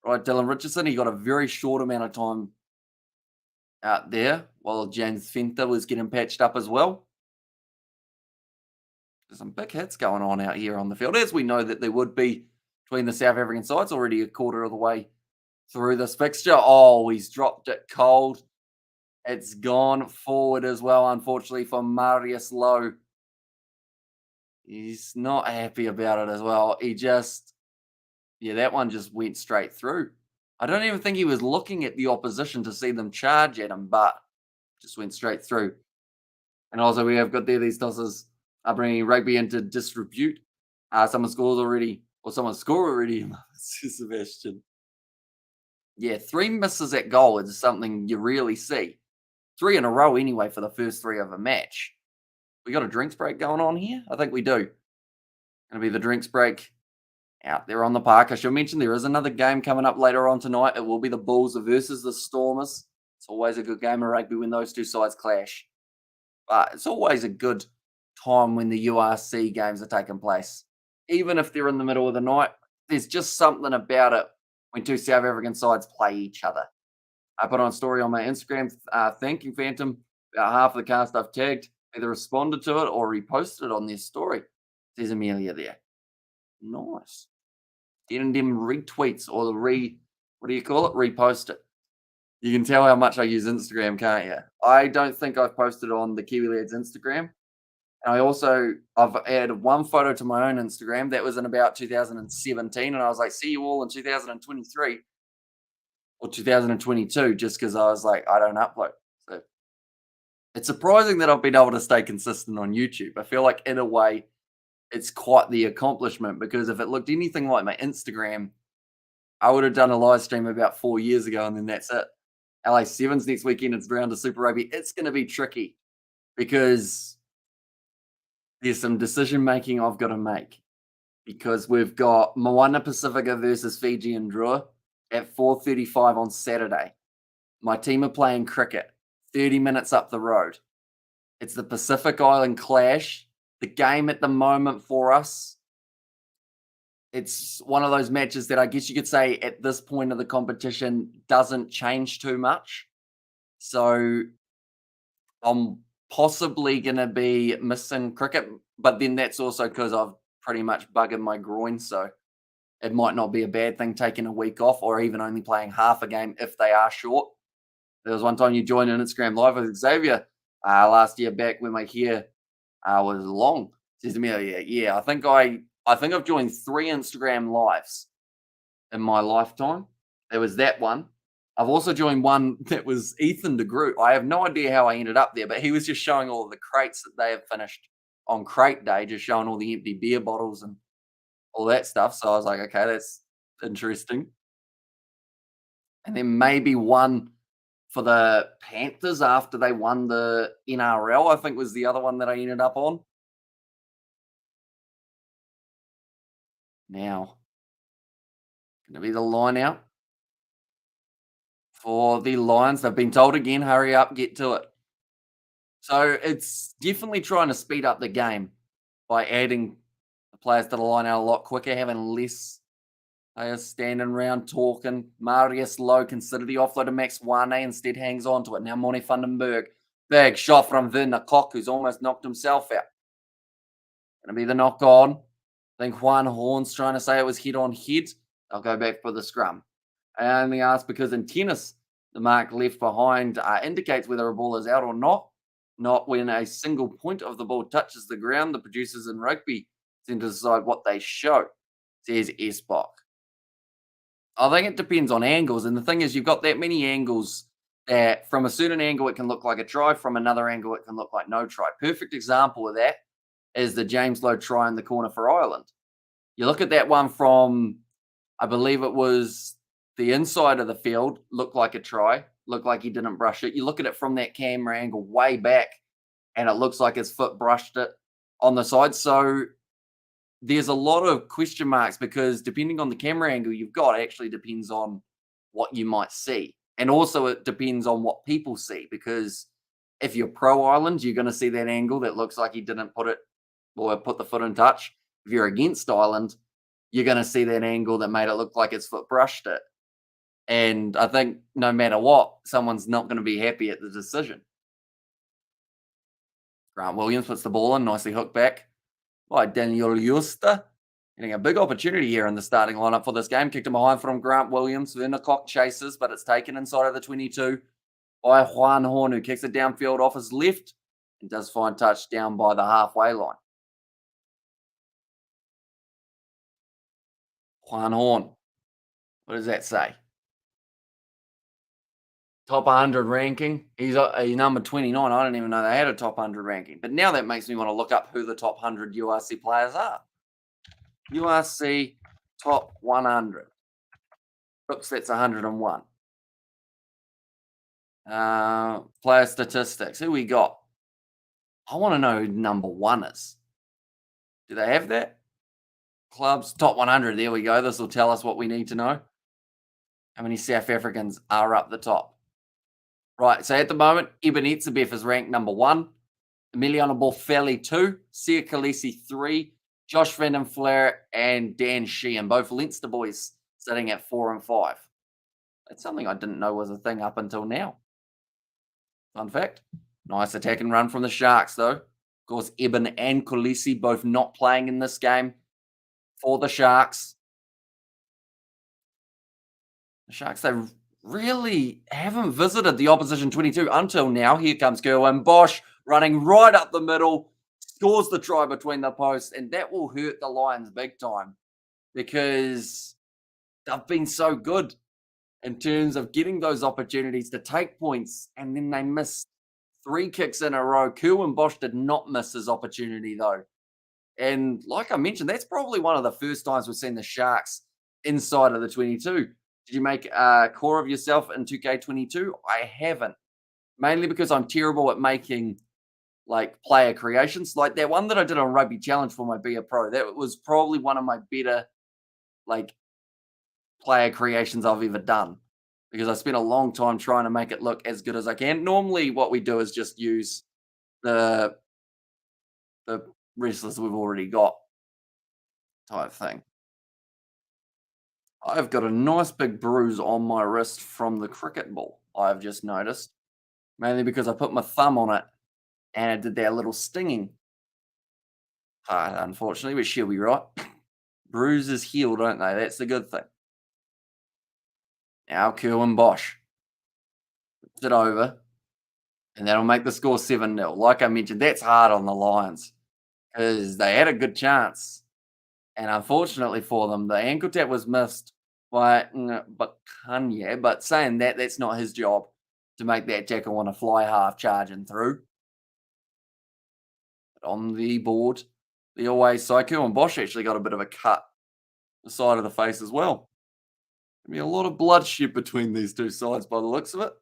Right, Dylan Richardson, he got a very short amount of time out there while James Fenter was getting patched up as well. There's some big hits going on out here on the field, as we know that there would be between the South African sides, already a quarter of the way through this fixture. Oh, he's dropped it cold. It's gone forward as well, unfortunately, for Marius Lowe. He's not happy about it as well. Yeah, that one just went straight through. I don't even think he was looking at the opposition to see them charge at him, but just went straight through. And also we have got there these tosses are bringing rugby into disrepute. Someone scored already, Sebastian. Yeah, 3 misses at goal is something you rarely see. 3 in a row anyway for the first 3 of a match. We got a drinks break going on here? I think we do. Gonna be the drinks break out there on the park. I should mention there is another game coming up later on tonight. It will be the Bulls versus the Stormers. It's always a good game of rugby when those two sides clash. But it's always a good time when the URC games are taking place. Even if they're in the middle of the night, there's just something about it when two South African sides play each other. I put on a story on my Instagram thanking Phantom. About half of the cast I've tagged either responded to it or reposted it on their story. There's Amelia there. Nice. Getting them retweets or repost it. You can tell how much I use Instagram, can't you? I don't think I've posted on the Kiwi Lads Instagram. And I've added one photo to my own Instagram. That was in about 2017. And I was like, see you all in 2023 or 2022, just because I was like, I don't upload. So it's surprising that I've been able to stay consistent on YouTube. I feel like in a way, it's quite the accomplishment, because if it looked anything like my Instagram, I would have done a live stream about 4 years ago, and then that's it. LA Sevens next weekend, it's round to Super Rugby. It's going to be tricky because there's some decision making I've got to make, because we've got Moana Pacifica versus Fiji and Drua at 4:35 on Saturday. My team are playing cricket 30 minutes up the road. It's the Pacific Island clash. The game at the moment for us, it's one of those matches that I guess you could say at this point of the competition doesn't change too much. So I'm possibly going to be missing cricket, but then that's also because I've pretty much buggered my groin. So it might not be a bad thing taking a week off, or even only playing half a game if they are short. There was one time you joined an Instagram live with Xavier last year back when my hair was long. Says to me, yeah, I think I've joined 3 Instagram lives in my lifetime. There was that one. I've also joined one that was Ethan de Groot. I have no idea how I ended up there, but he was just showing all of the crates that they have finished on crate day, just showing all the empty beer bottles and all that stuff. So I was like, okay, that's interesting. And then maybe one for the Panthers after they won the NRL, I think was the other one that I ended up on. Now, going to be the line out for the Lions. They've been told again, hurry up, get to it. So it's definitely trying to speed up the game by adding the players to the line out a lot quicker, having less players standing around talking. Marius Lowe considered the offload to Max Wane, instead hangs on to it. Now Monty Vandenberg, big shot from Werner Kok, who's almost knocked himself out. Going to be the knock on. I think Juan Horn's trying to say it was head on head. They'll go back for the scrum. I only ask because in tennis, the mark left behind indicates whether a ball is out or not when a single point of the ball touches the ground. The producers in rugby tend to decide what they show, says Esbok. I think it depends on angles. And the thing is, you've got that many angles that from a certain angle, it can look like a try. From another angle, it can look like no try. Perfect example of that is the James Lowe try in the corner for Ireland. You look at that one from, I believe it was the inside of the field, looked like a try, looked like he didn't brush it. You look at it from that camera angle way back, and it looks like his foot brushed it on the side. So there's a lot of question marks because depending on the camera angle you've got, it actually depends on what you might see. And also it depends on what people see because if you're pro Ireland, you're going to see that angle that looks like he didn't put it or put the foot in touch. If you're against Ireland, you're going to see that angle that made it look like his foot brushed it. And I think no matter what, someone's not going to be happy at the decision. Grant Williams puts the ball in, nicely hooked back by Daniel Justa. Getting a big opportunity here in the starting lineup for this game. Kicked him behind from Grant Williams. Vernicock chases, but it's taken inside of the 22 by Juan Horn, who kicks it downfield off his left and does find touch down by the halfway line. Juan Horn. What does that say? Top 100 ranking. He's number 29. I didn't even know they had a top 100 ranking. But now that makes me want to look up who the top 100 URC players are. URC top 100. Oops, that's 101. Player statistics. Who we got? I want to know who number 1 is. Do they have that? Clubs, top 100. There we go. This will tell us what we need to know. How many South Africans are up the top? Right, so at the moment, Eben Etzebeth is ranked number 1. Emiliano Boffelli 2. Sia Khaleesi 3. Josh Van den Flair and Dan Sheehan, both Leinster boys, sitting at 4 and 5. That's something I didn't know was a thing up until now. Fun fact. Nice attack and run from the Sharks, though. Of course, Eben and Khaleesi both not playing in this game for the Sharks. The Sharks, they really haven't visited the opposition 22 until now. Here comes Kerwin Bosch running right up the middle, scores the try between the posts, and that will hurt the Lions big time because they've been so good in terms of getting those opportunities to take points, and then they miss 3 kicks in a row. Kerwin Bosch did not miss his opportunity, though. And like I mentioned, that's probably one of the first times we've seen the Sharks inside of the 22. Did you make a core of yourself in 2K22? I haven't. Mainly because I'm terrible at making like player creations. Like that one that I did on Rugby Challenge for my Be a Pro. That was probably one of my better like player creations I've ever done. Because I spent a long time trying to make it look as good as I can. Normally what we do is just use the wrestlers we've already got type thing. I've got a nice big bruise on my wrist from the cricket ball, I've just noticed. Mainly because I put my thumb on it and it did that little stinging part, unfortunately, but she'll be right. Bruises heal, don't they? That's the good thing. Now Kerwin Bosch puts it over, and that'll make the score 7-0. Like I mentioned, that's hard on the Lions because they had a good chance. And unfortunately for them, the ankle tap was missed by Kanye. But saying that, that's not his job to make that tackle on a fly half charging through. But on the board, the away side, Kerwin Bosch actually got a bit of a cut the side of the face as well. There'll be a lot of bloodshed between these two sides by the looks of it.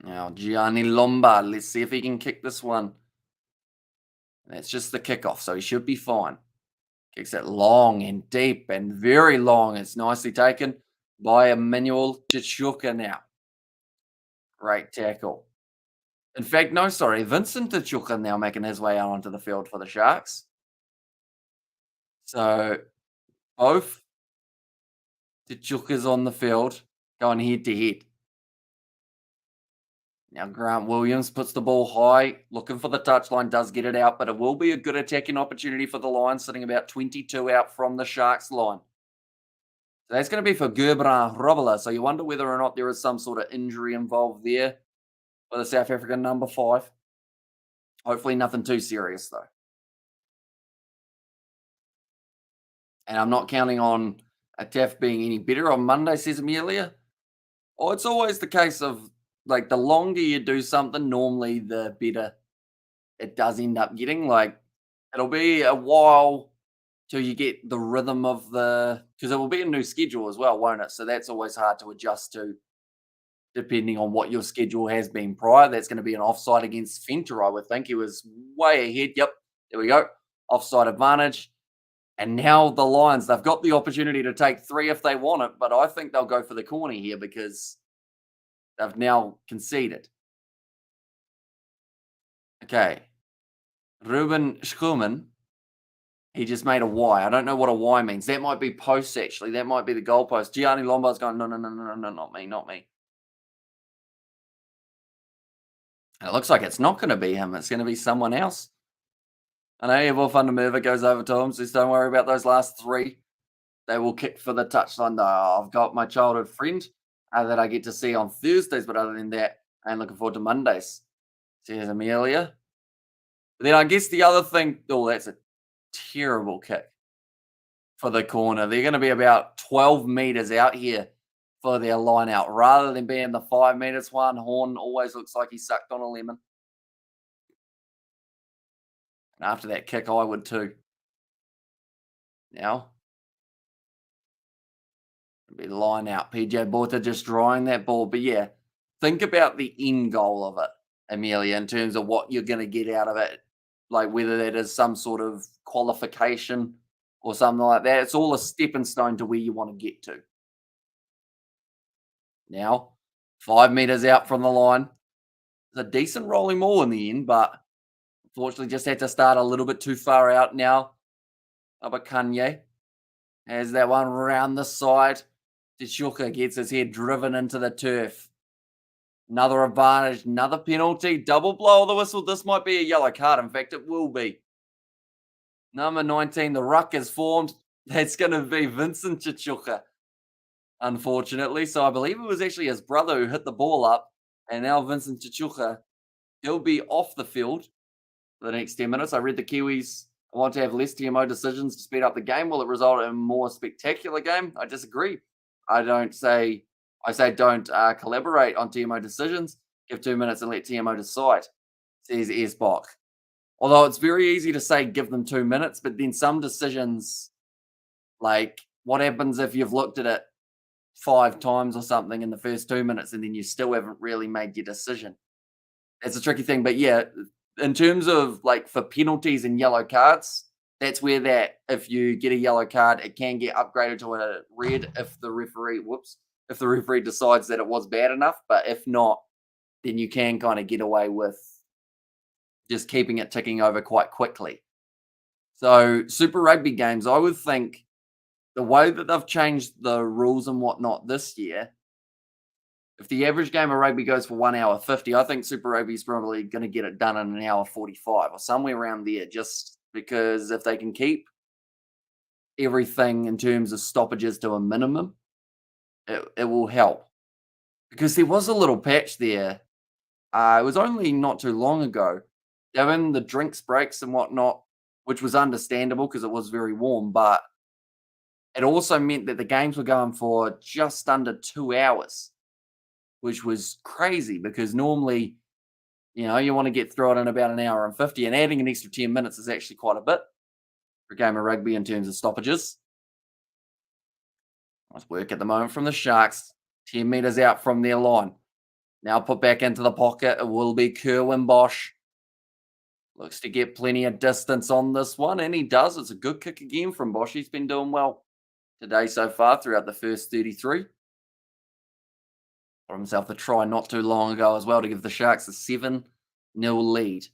Now, Gianni Lombard, let's see if he can kick this one. That's just the kickoff, so he should be fine. Kicks it long and deep and very long. It's nicely taken by Emmanuel Chichuka now. Great tackle. In fact, no, sorry. Vincent Chichuka now making his way out onto the field for the Sharks. So both Chichukas on the field going head to head. Now, Grant Williams puts the ball high, looking for the touchline, does get it out, but it will be a good attacking opportunity for the Lions, sitting about 22 out from the Sharks line. So that's going to be for Gerbran Robela. So you wonder whether or not there is some sort of injury involved there for the South African number 5. Hopefully nothing too serious, though. And I'm not counting on Atef being any better on Monday, says Amelia. Oh, it's always the case of, like, the longer you do something, normally the better it does end up getting. Like, it'll be a while till you get the rhythm of because it will be a new schedule as well, won't it? So that's always hard to adjust to, depending on what your schedule has been prior. That's going to be an offside against Fenter, I would think. He was way ahead. Yep, there we go. Offside advantage. And now the Lions, they've got the opportunity to take 3 if they want it, but I think they'll go for the corner here because they've now conceded. Okay. Ruben Schumann, he just made a Y. I don't know what a Y means. That might be posts, actually. That might be the goalpost. Gianni Lombard's going, no, no, no, no, no, not me, not me. And it looks like it's not going to be him. It's going to be someone else. I know Evo van der Merwe goes over to him, says, don't worry about those last 3. They will kick for the touchline. I've got my childhood friend that I get to see on Thursdays, but other than that, I'm looking forward to Mondays. Says Amelia. But then I guess the other thing, that's a terrible kick for the corner. They're going to be about 12 meters out here for their line out. Rather than being the 5 meters one, Horn always looks like he sucked on a lemon. And after that kick, I would too. Now, be line out. PJ Borta just drawing that ball. But yeah, think about the end goal of it, Amelia, in terms of what you're going to get out of it. Like whether that is some sort of qualification or something like that. It's all a stepping stone to where you want to get to. Now, 5 meters out from the line. It's a decent rolling ball in the end, but unfortunately just had to start a little bit too far out now. Abakanye has that one around the side. Tishuka gets his head driven into the turf. Another advantage, another penalty, double blow of the whistle. This might be a yellow card. In fact, it will be. Number 19, the ruck is formed. That's going to be Vincent Chichuka, unfortunately. So I believe it was actually his brother who hit the ball up. And now Vincent Chichuka, he'll be off the field for the next 10 minutes. I read the Kiwis want to have less TMO decisions to speed up the game. Will it result in a more spectacular game? I disagree. I say don't collaborate on TMO decisions. Give 2 minutes and let TMO decide, says Esbach. Although it's very easy to say give them 2 minutes, but then some decisions, like what happens if you've looked at it 5 times or something in the first 2 minutes and then you still haven't really made your decision? It's a tricky thing. But yeah, in terms of like for penalties and yellow cards, that's where that if you get a yellow card, it can get upgraded to a red if the referee decides that it was bad enough. But if not, then you can kind of get away with just keeping it ticking over quite quickly. So Super Rugby games, I would think the way that they've changed the rules and whatnot this year, if the average game of rugby goes for 1 hour 50, I think Super Rugby is probably going to get it done in an hour 45 or somewhere around there, just because if they can keep everything in terms of stoppages to a minimum, it will help. Because there was a little patch there. It was only not too long ago. They were in the drinks breaks and whatnot, which was understandable because it was very warm, but it also meant that the games were going for just under 2 hours, which was crazy because normally, you want to get through it in about an hour and 50, and adding an extra 10 minutes is actually quite a bit for a game of rugby in terms of stoppages. Nice work at the moment from the Sharks. 10 meters out from their line. Now put back into the pocket. It will be Kerwin Bosch. Looks to get plenty of distance on this one, and he does. It's a good kick again from Bosch. He's been doing well today so far throughout the first 33. Got himself the try not too long ago as well to give the Sharks a 7-0 lead.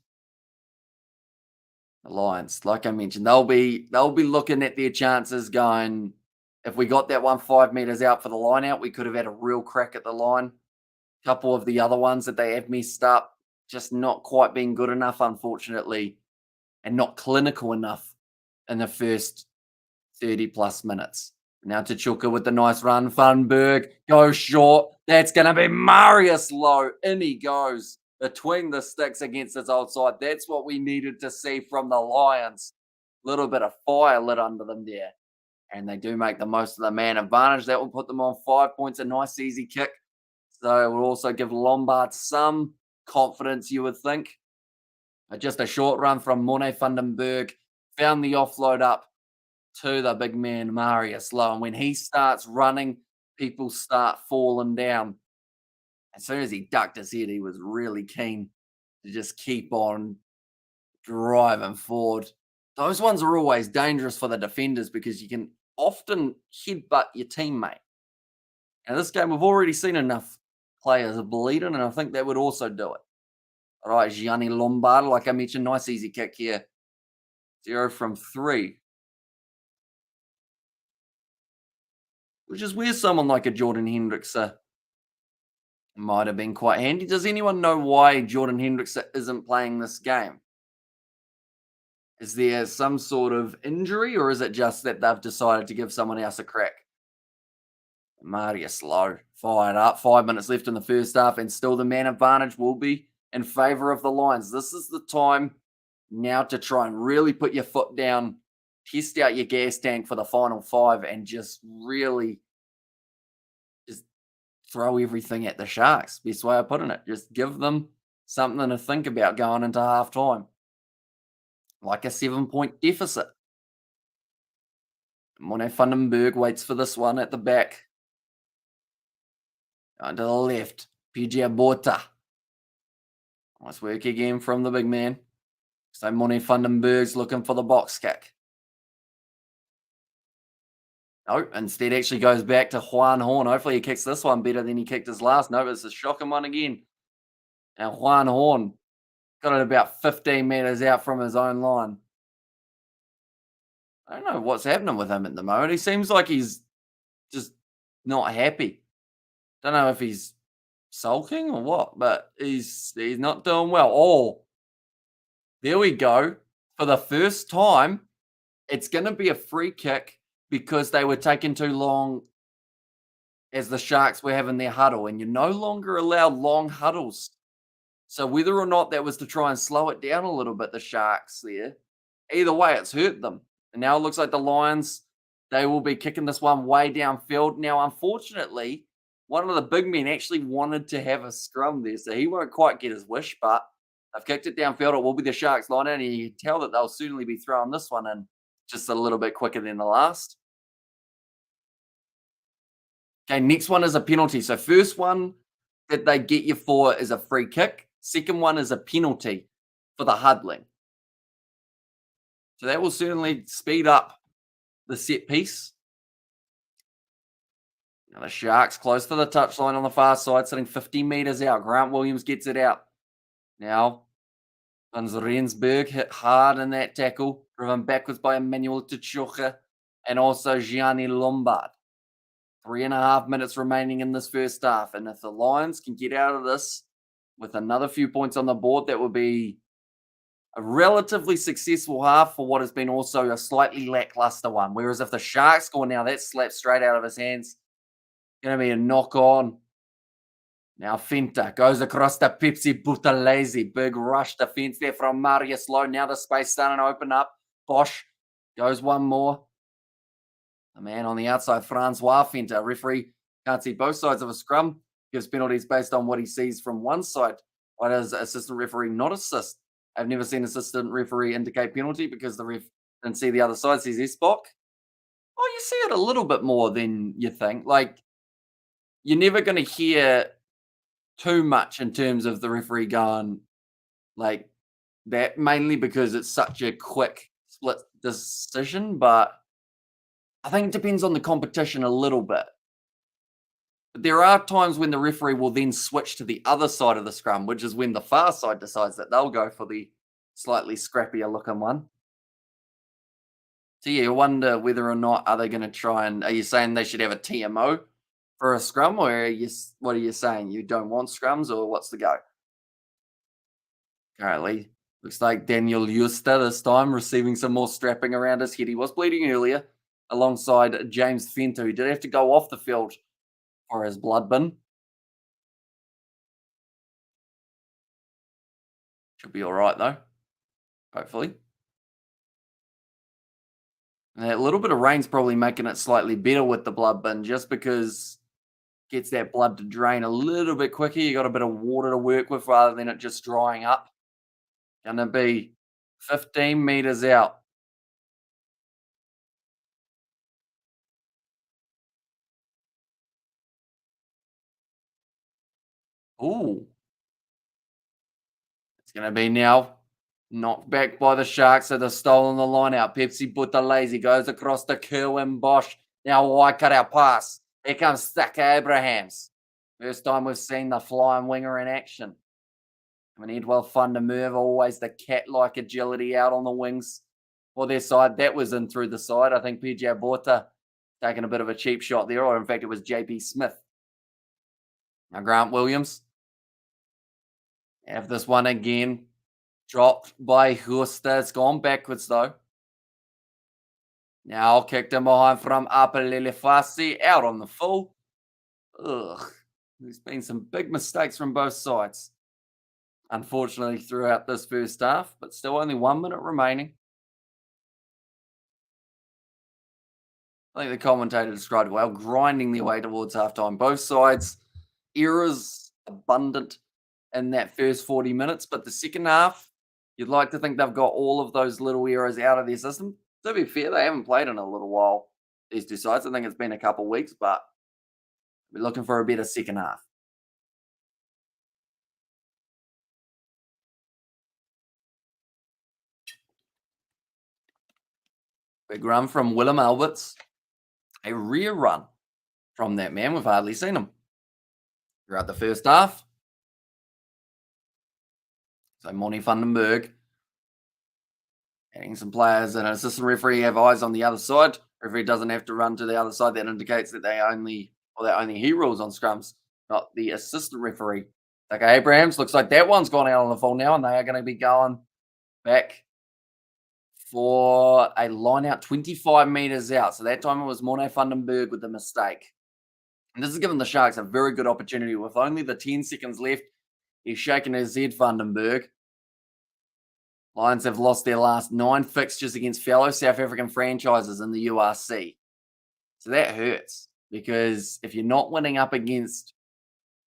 The Lions, like I mentioned, they'll be looking at their chances going, if we got that one 5 meters out for the line out, we could have had a real crack at the line. Couple of the other ones that they have messed up, just not quite being good enough, unfortunately, and not clinical enough in the first 30 plus minutes. Now to Chuka with the nice run. Funberg goes short. That's going to be Marius Lowe. In he goes between the sticks against his old side. That's what we needed to see from the Lions. Little bit of fire lit under them there. And they do make the most of the man advantage. That will put them on 5 points. A nice, easy kick. So it will also give Lombard some confidence, you would think. Just a short run from Morne Vandenberg. Found the offload up to the big man, Marius Lowe. And when he starts running, people start falling down. As soon as he ducked his head, he was really keen to just keep on driving forward. Those ones are always dangerous for the defenders because you can often headbutt your teammate. And this game, we've already seen enough players bleeding, and I think that would also do it. All right, Gianni Lombard, like I mentioned, nice easy kick here. 0 from 3. Which is where someone like a Jordan Hendricks might have been quite handy. Does anyone know why Jordan Hendricks isn't playing this game? Is there some sort of injury, or is it just that they've decided to give someone else a crack? Marius Lowe fired up. 5 minutes left in the first half, and still the man advantage will be in favour of the Lions. This is the time now to try and really put your foot down, test out your gas tank for the final 5, and just really just throw everything at the Sharks. Best way of putting it. Just give them something to think about going into halftime. Like a 7-point deficit. Morne Vandenberg waits for this one at the back. On to the left. PJ Bota. Nice work again from the big man. So Morne Vandenberg's looking for the box kick. No, instead actually goes back to Juan Horn. Hopefully he kicks this one better than he kicked his last. No, it's a shocking one again. Now Juan Horn got it about 15 metres out from his own line. I don't know what's happening with him at the moment. He seems like he's just not happy. Don't know if he's sulking or what, but he's not doing well. Oh, there we go. For the first time, it's going to be a free kick because they were taking too long as the Sharks were having their huddle, and you're no longer allowed long huddles. So whether or not that was to try and slow it down a little bit, the Sharks there, either way, it's hurt them. And now it looks like the Lions, they will be kicking this one way downfield. Now, unfortunately, one of the big men actually wanted to have a scrum there, so he won't quite get his wish, but they've kicked it downfield. It will be the Sharks line, and you can tell that they'll certainly be throwing this one in just a little bit quicker than the last. Okay, next one is a penalty. So first one that they get you for is a free kick. Second one is a penalty for the huddling. So that will certainly speed up the set piece. Now the Sharks close to the touchline on the far side, sitting 50 metres out. Grant Williams gets it out. Now, Van Rensburg hit hard in that tackle, driven backwards by Emmanuel Tchuka and also Gianni Lombard. 3.5 minutes remaining in this first half. And if the Lions can get out of this with another few points on the board, that would be a relatively successful half for what has been also a slightly lackluster one. Whereas if the Sharks score now, that slaps straight out of his hands. Going to be a knock on. Now Fenta goes across to Pepsi Butalese. Big rush defense there from Marius Lowe. Now the space starting to open up. Bosch goes one more. The man on the outside, Francois Fenta. Referee can't see both sides of a scrum. Gives penalties based on what he sees from one side. Why does assistant referee not assist? I've never seen assistant referee indicate penalty because the ref didn't see the other side, sees Spock. Oh, you see it a little bit more than you think. Like, you're never going to hear too much in terms of the referee going like that, mainly because it's such a quick split decision. But I think it depends on the competition a little bit. But there are times when the referee will then switch to the other side of the scrum, which is when the far side decides that they'll go for the slightly scrappier looking one. So yeah, you wonder whether or not are they going to try and, are you saying they should have a TMO for a scrum, or what are you saying? You don't want scrums, or what's the go? Currently, looks like Daniel Juster this time receiving some more strapping around his head. He was bleeding earlier alongside James Fenter, who did have to go off the field for his blood bin. Should be all right, though, hopefully. And a little bit of rain's probably making it slightly better with the blood bin just because gets that blood to drain a little bit quicker. You got a bit of water to work with rather than it just drying up. Gonna be 15 meters out. Ooh, it's gonna be now knocked back by the Sharks, so they've stolen the line out. Pepsi Butalazy goes across to Kerwin Bosch. Now wide cut out pass. Here comes Saka Abrahams. First time we've seen the flying winger in action. I mean, Edwell fun to move, always the cat-like agility out on the wings for their side. That was in through the side. I think PJ Borta taking a bit of a cheap shot there, or in fact, it was JP Smith. Now Grant Williams have this one again. Dropped by Husta. It's gone backwards though. Now kicked him behind from Apelelefasi out on the full. Ugh. There's been some big mistakes from both sides. Unfortunately, throughout this first half, but still only 1 minute remaining. I think the commentator described it well, grinding their way towards halftime. Both sides, errors abundant in that first 40 minutes, but the second half, you'd like to think they've got all of those little errors out of their system. To be fair, they haven't played in a little while, these two sides. I think it's been a couple of weeks, but we're looking for a better second half. Big run from Willem Alberts. A rear run from that man. We've hardly seen him throughout the first half. So Monty Vandenberg adding some players and an assistant referee have eyes on the other side. Referee doesn't have to run to the other side. That indicates that only he rules on scrums, not the assistant referee. Okay, Abrahams looks like that one's gone out on the full now, and they are going to be going back for a line out 25 meters out. So that time it was Morne Vandenberg with the mistake. And this has given the Sharks a very good opportunity with only the 10 seconds left. He's shaking his head, Vandenberg. Lions have lost their last 9 fixtures against fellow South African franchises in the URC. So that hurts because if you're not winning up against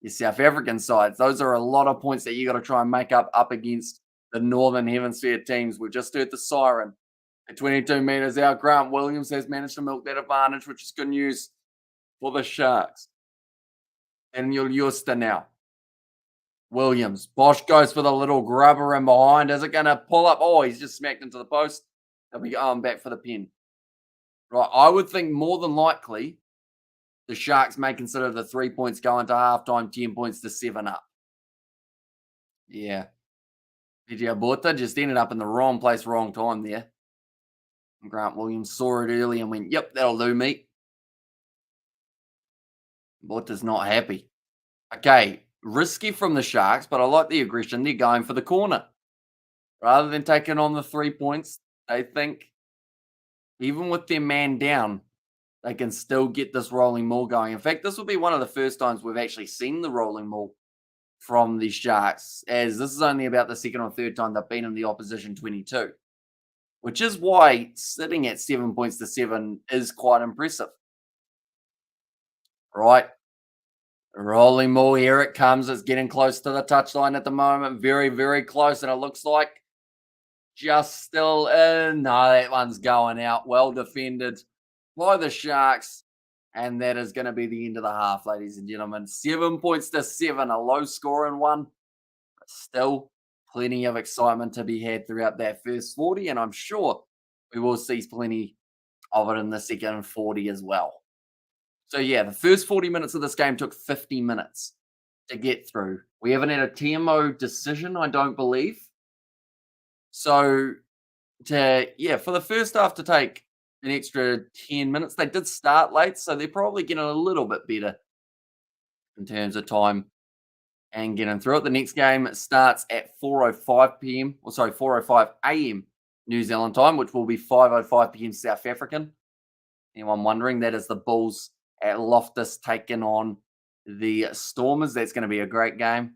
your South African sides, those are a lot of points that you got to try and make up against the Northern Hemisphere teams. We've just heard the siren. At 22 meters out, Grant Williams has managed to milk that advantage, which is good news for the Sharks. And you'll Juster now. Williams. Bosch goes for the little grubber in behind. Is it going to pull up? Oh, he's just smacked into the post. They'll be going back for the pin. Right, I would think more than likely the Sharks may consider the 3 points going to halftime, 10 points to 7 up. Yeah. PJ Borta just ended up in the wrong place, wrong time there. And Grant Williams saw it early and went, yep, that'll do me. Borta's not happy. Okay, risky from the Sharks, but I like the aggression. They're going for the corner. Rather than taking on the 3 points, they think even with their man down, they can still get this rolling maul going. In fact, this will be one of the first times we've actually seen the rolling maul from the Sharks, as this is only about the second or third time they've been in the opposition 22, which is why sitting at 7 points to 7 is quite impressive. Right. Rolling maul, here it comes. It's getting close to the touchline at the moment. Very, very close, and it looks like just still in. No, that one's going out. Well defended by the Sharks. And that is going to be the end of the half, ladies and gentlemen. 7 points to 7, a low scoring one. But still plenty of excitement to be had throughout that first 40. And I'm sure we will see plenty of it in the second 40 as well. So, yeah, the first 40 minutes of this game took 50 minutes to get through. We haven't had a TMO decision, I don't believe. So, for the first half to take an extra 10 minutes, they did start late, so they're probably getting a little bit better in terms of time and getting through it. The next game starts at 4:05 p.m. or sorry, 4:05 a.m. New Zealand time, which will be 5:05 p.m. South African. Anyone wondering, that is the Bulls at Loftus taking on the Stormers. That's going to be a great game.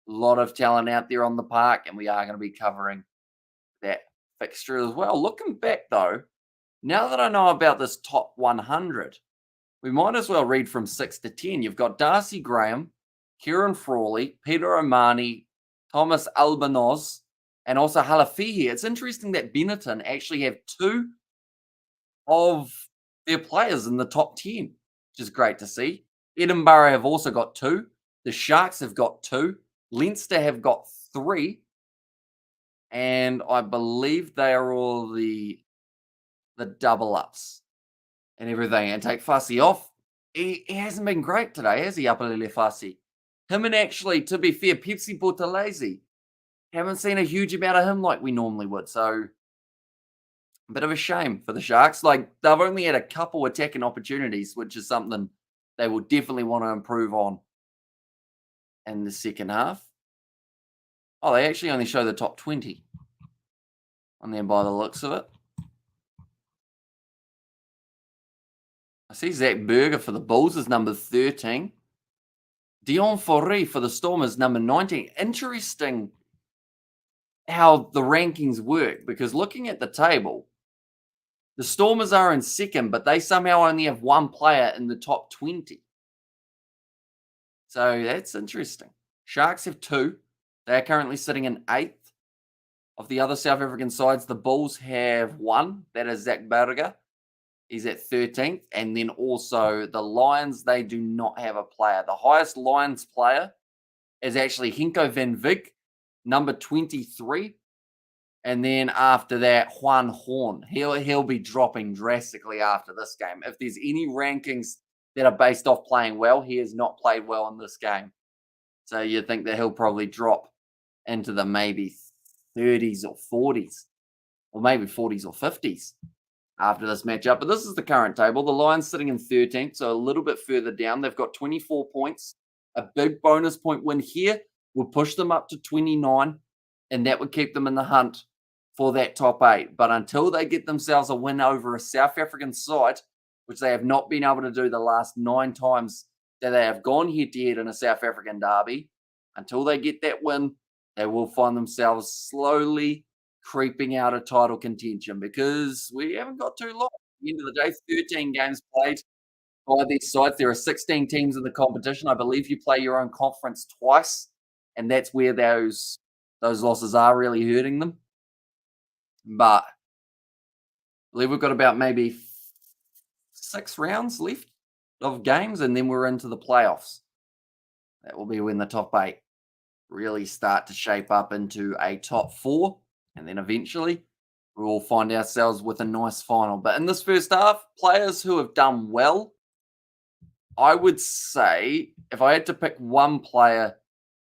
A lot of talent out there on the park, and we are going to be covering that fixture as well. Looking back though, now that I know about this top 100, we might as well read from 6 to 10. You've got Darcy Graham, Kieran Frawley, Peter O'Mahony, Thomas Albanoz, and also Halafihi. It's interesting that Benetton actually have 2 of their players in the top 10, which is great to see. Edinburgh have also got 2. The Sharks have got 2. Leinster have got 3. And I believe they are all the double ups and everything. And take Fussy off. He hasn't been great today, has he, Apalele Fussy? Him and actually, to be fair, Pepsi Buthelezi. Haven't seen a huge amount of him like we normally would. So, a bit of a shame for the Sharks. Like, they've only had a couple attacking opportunities, which is something they will definitely want to improve on in the second half. Oh, they actually only show the top 20 on there by the looks of it. I see Zach Berger for the Bulls is number 13. Dion Forey for the Stormers, number 19. Interesting how the rankings work, because looking at the table, the Stormers are in second, but they somehow only have 1 player in the top 20. So that's interesting. Sharks have 2. They are currently sitting in 8th. Of the other South African sides, the Bulls have 1. That is Zach Berger. He's at 13th. And then also the Lions, they do not have a player. The highest Lions player is actually Henko van Vig, number 23. And then after that, Juan Horn. He'll be dropping drastically after this game. If there's any rankings that are based off playing well, he has not played well in this game. So you think that he'll probably drop into the maybe 30s or 40s, or maybe 40s or 50s after this matchup. But this is the current table. The Lions sitting in 13th, so a little bit further down. They've got 24 points. A big bonus point win here would push them up to 29, and that would keep them in the hunt for that top 8. But until they get themselves a win over a South African side, which they have not been able to do the last 9 times that they have gone head-to-head in a South African derby, until they get that win, they will find themselves slowly creeping out of title contention, because we haven't got too long. At the end of the day, 13 games played by these sides. There are 16 teams in the competition. I believe you play your own conference twice, and that's where those losses are really hurting them. But I believe we've got about maybe 6 rounds left of games, and then we're into the playoffs. That will be when the top 8 really start to shape up into a top 4, and then eventually we will find ourselves with a nice final. But in this first half, players who have done well, I would say, if I had to pick one player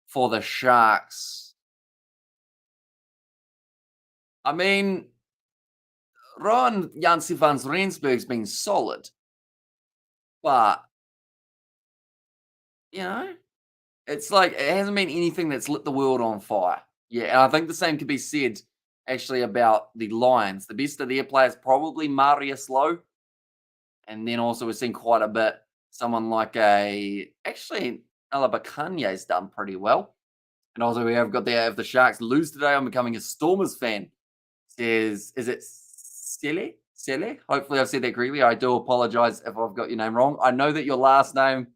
for the Sharks, I mean, Rowan Janse van Rensburg's been solid, but, it's like it hasn't been anything that's lit the world on fire. Yeah, and I think the same could be said actually about the Lions. The best of their players, probably Marius Lowe. And then also we're seeing quite a bit, someone like actually Alabakanye's done pretty well. And also we have got there, if the Sharks lose today, I'm becoming a Stormers fan. Is it Sele? Sele? Hopefully I've said that correctly. I do apologize if I've got your name wrong. I know that your last name,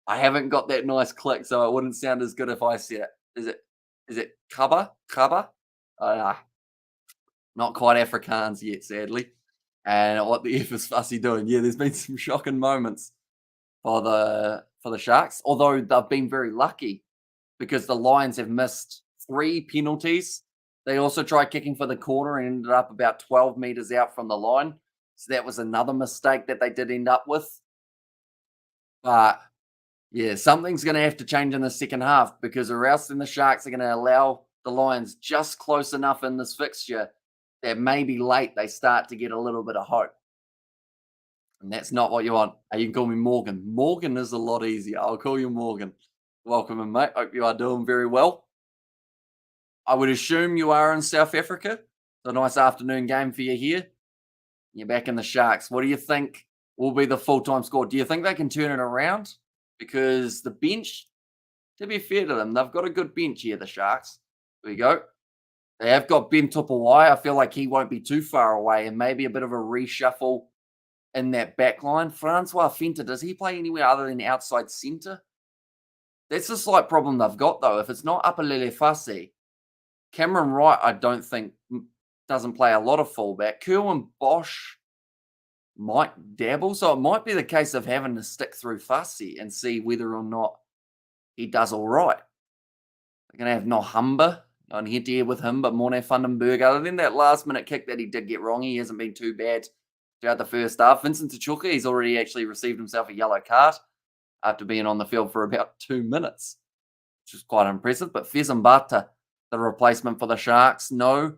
I haven't got that nice click, so it wouldn't sound as good if I said it. Is it Kaba? Not quite Afrikaans yet, sadly. And what the F is Fussy doing? Yeah, there's been some shocking moments for the Sharks, although they've been very lucky because the Lions have missed 3 penalties. They also tried kicking for the corner and ended up about 12 meters out from the line. So that was another mistake that they did end up with. But yeah, something's going to have to change in the second half, because or else then the Sharks are going to allow the Lions just close enough in this fixture that maybe late they start to get a little bit of hope. And that's not what you want. You can call me Morgan. Morgan is a lot easier. I'll call you Morgan. Welcome in, mate. Hope you are doing very well. I would assume you are in South Africa. It's a nice afternoon game for you here. You're back in the Sharks. What do you think will be the full-time score? Do you think they can turn it around? Because the bench, to be fair to them, they've got a good bench here, the Sharks. There we go. They have got Ben Tupawai. I feel like he won't be too far away, and maybe a bit of a reshuffle in that back line. Francois Fenta, does he play anywhere other than outside centre? That's a slight problem they've got, though. If it's not Apalele Fasi, Cameron Wright, I don't think, doesn't play a lot of fullback. Kerwin Bosch might dabble, so it might be the case of having to stick through Fasi and see whether or not he does all right. They're going to have Nohamba on head-to-head with him, but Morne Vandenberg, other than that last-minute kick that he did get wrong, he hasn't been too bad throughout the first half. Vincent Tachuka, he's already actually received himself a yellow card after being on the field for about 2 minutes, which is quite impressive. But Fezambata, the replacement for the Sharks, no.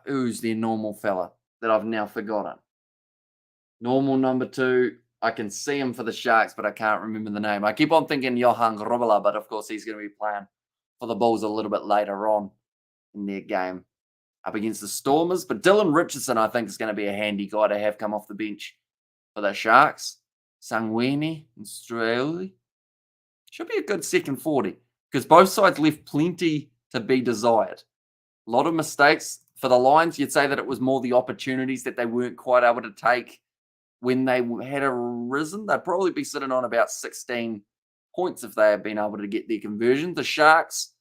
Who's their normal fella that I've now forgotten? Normal number 2. I can see him for the Sharks, but I can't remember the name. I keep on thinking Johan Robela, but of course he's going to be playing for the Bulls a little bit later on in their game up against the Stormers. But Dylan Richardson, I think, is going to be a handy guy to have come off the bench for the Sharks. Sangweni and Streley. Should be a good second 40 because both sides left plenty to be desired. A lot of mistakes for the Lions. You'd say that it was more the opportunities that they weren't quite able to take when they had arisen. They'd probably be sitting on about 16 points if they had been able to get their conversion. The Sharks'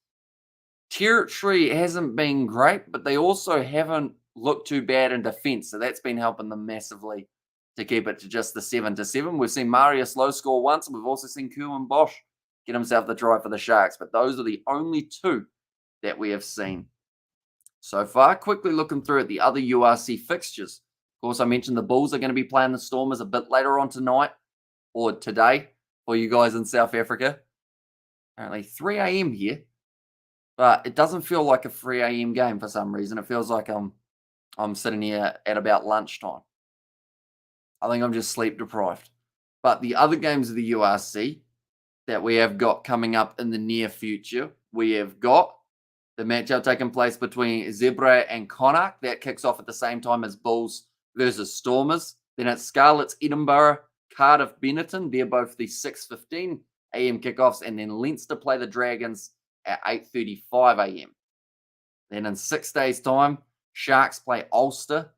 territory hasn't been great, but they also haven't looked too bad in defence, so that's been helping them massively to keep it to just the 7-7. We've seen Marius Low score once, and we've also seen Kerwin Bosch get himself the try for the Sharks, but those are the only 2 that we have seen so far. Quickly looking through at the other URC fixtures. Of course, I mentioned the Bulls are going to be playing the Stormers a bit later on tonight or today for you guys in South Africa. Apparently 3 a.m. here, but it doesn't feel like a 3 a.m. game for some reason. It feels like I'm sitting here at about lunchtime. I think I'm just sleep deprived. But the other games of the URC that we have got coming up in the near future, we have got the matchup taking place between Zebra and Connacht. That kicks off at the same time as Bulls versus Stormers. Then it's Scarlets, Edinburgh, Cardiff, Benetton. They're both the 6:15 a.m. kickoffs. And then Leinster play the Dragons at 8:35 a.m. Then in 6 days' time, Sharks play Ulster.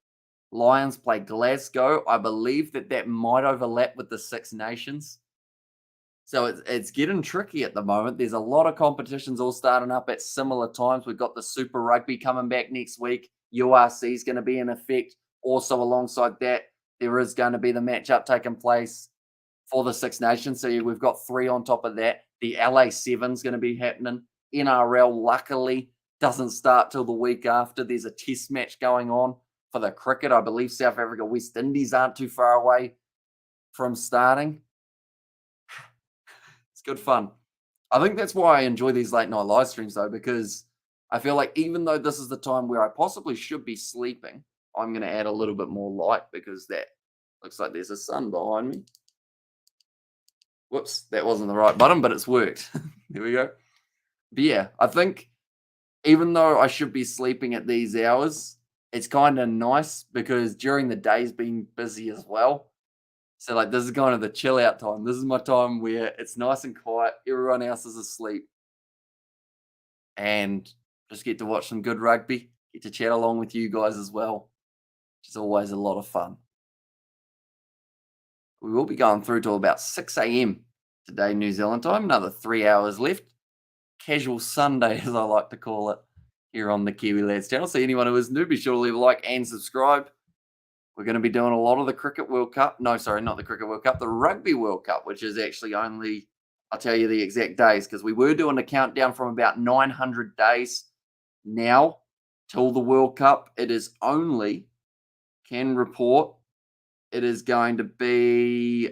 Lions play Glasgow. I believe that might overlap with the Six Nations. So it's getting tricky at the moment. There's a lot of competitions all starting up at similar times. We've got the Super Rugby coming back next week. URC is going to be in effect. Also alongside that, there is going to be the matchup taking place for the Six Nations. So we've got 3 on top of that. The LA 7 is going to be happening. NRL, luckily, doesn't start till the week after. There's a test match going on for the cricket. I believe South Africa, West Indies aren't too far away from starting. It's good fun. I think that's why I enjoy these late night live streams, though, because I feel like even though this is the time where I possibly should be sleeping, I'm going to add a little bit more light because that looks like there's a sun behind me. Whoops, that wasn't the right button, but it's worked. There we go. But yeah, I think even though I should be sleeping at these hours, it's kind of nice because during the day's been busy as well. So like this is kind of the chill out time. This is my time where it's nice and quiet. Everyone else is asleep. And just get to watch some good rugby. Get to chat along with you guys as well, which is always a lot of fun. We will be going through to about 6 a.m. today, New Zealand time. Another 3 hours left. Casual Sunday, as I like to call it, here on the Kiwi Lads channel. So anyone who is new, be sure to leave a like and subscribe. We're going to be doing a lot of the Cricket World Cup. No, sorry, not the Cricket World Cup. The Rugby World Cup, which is actually only, I'll tell you the exact days, because we were doing a countdown from about 900 days now till the World Cup. It is only, can report, it is going to be,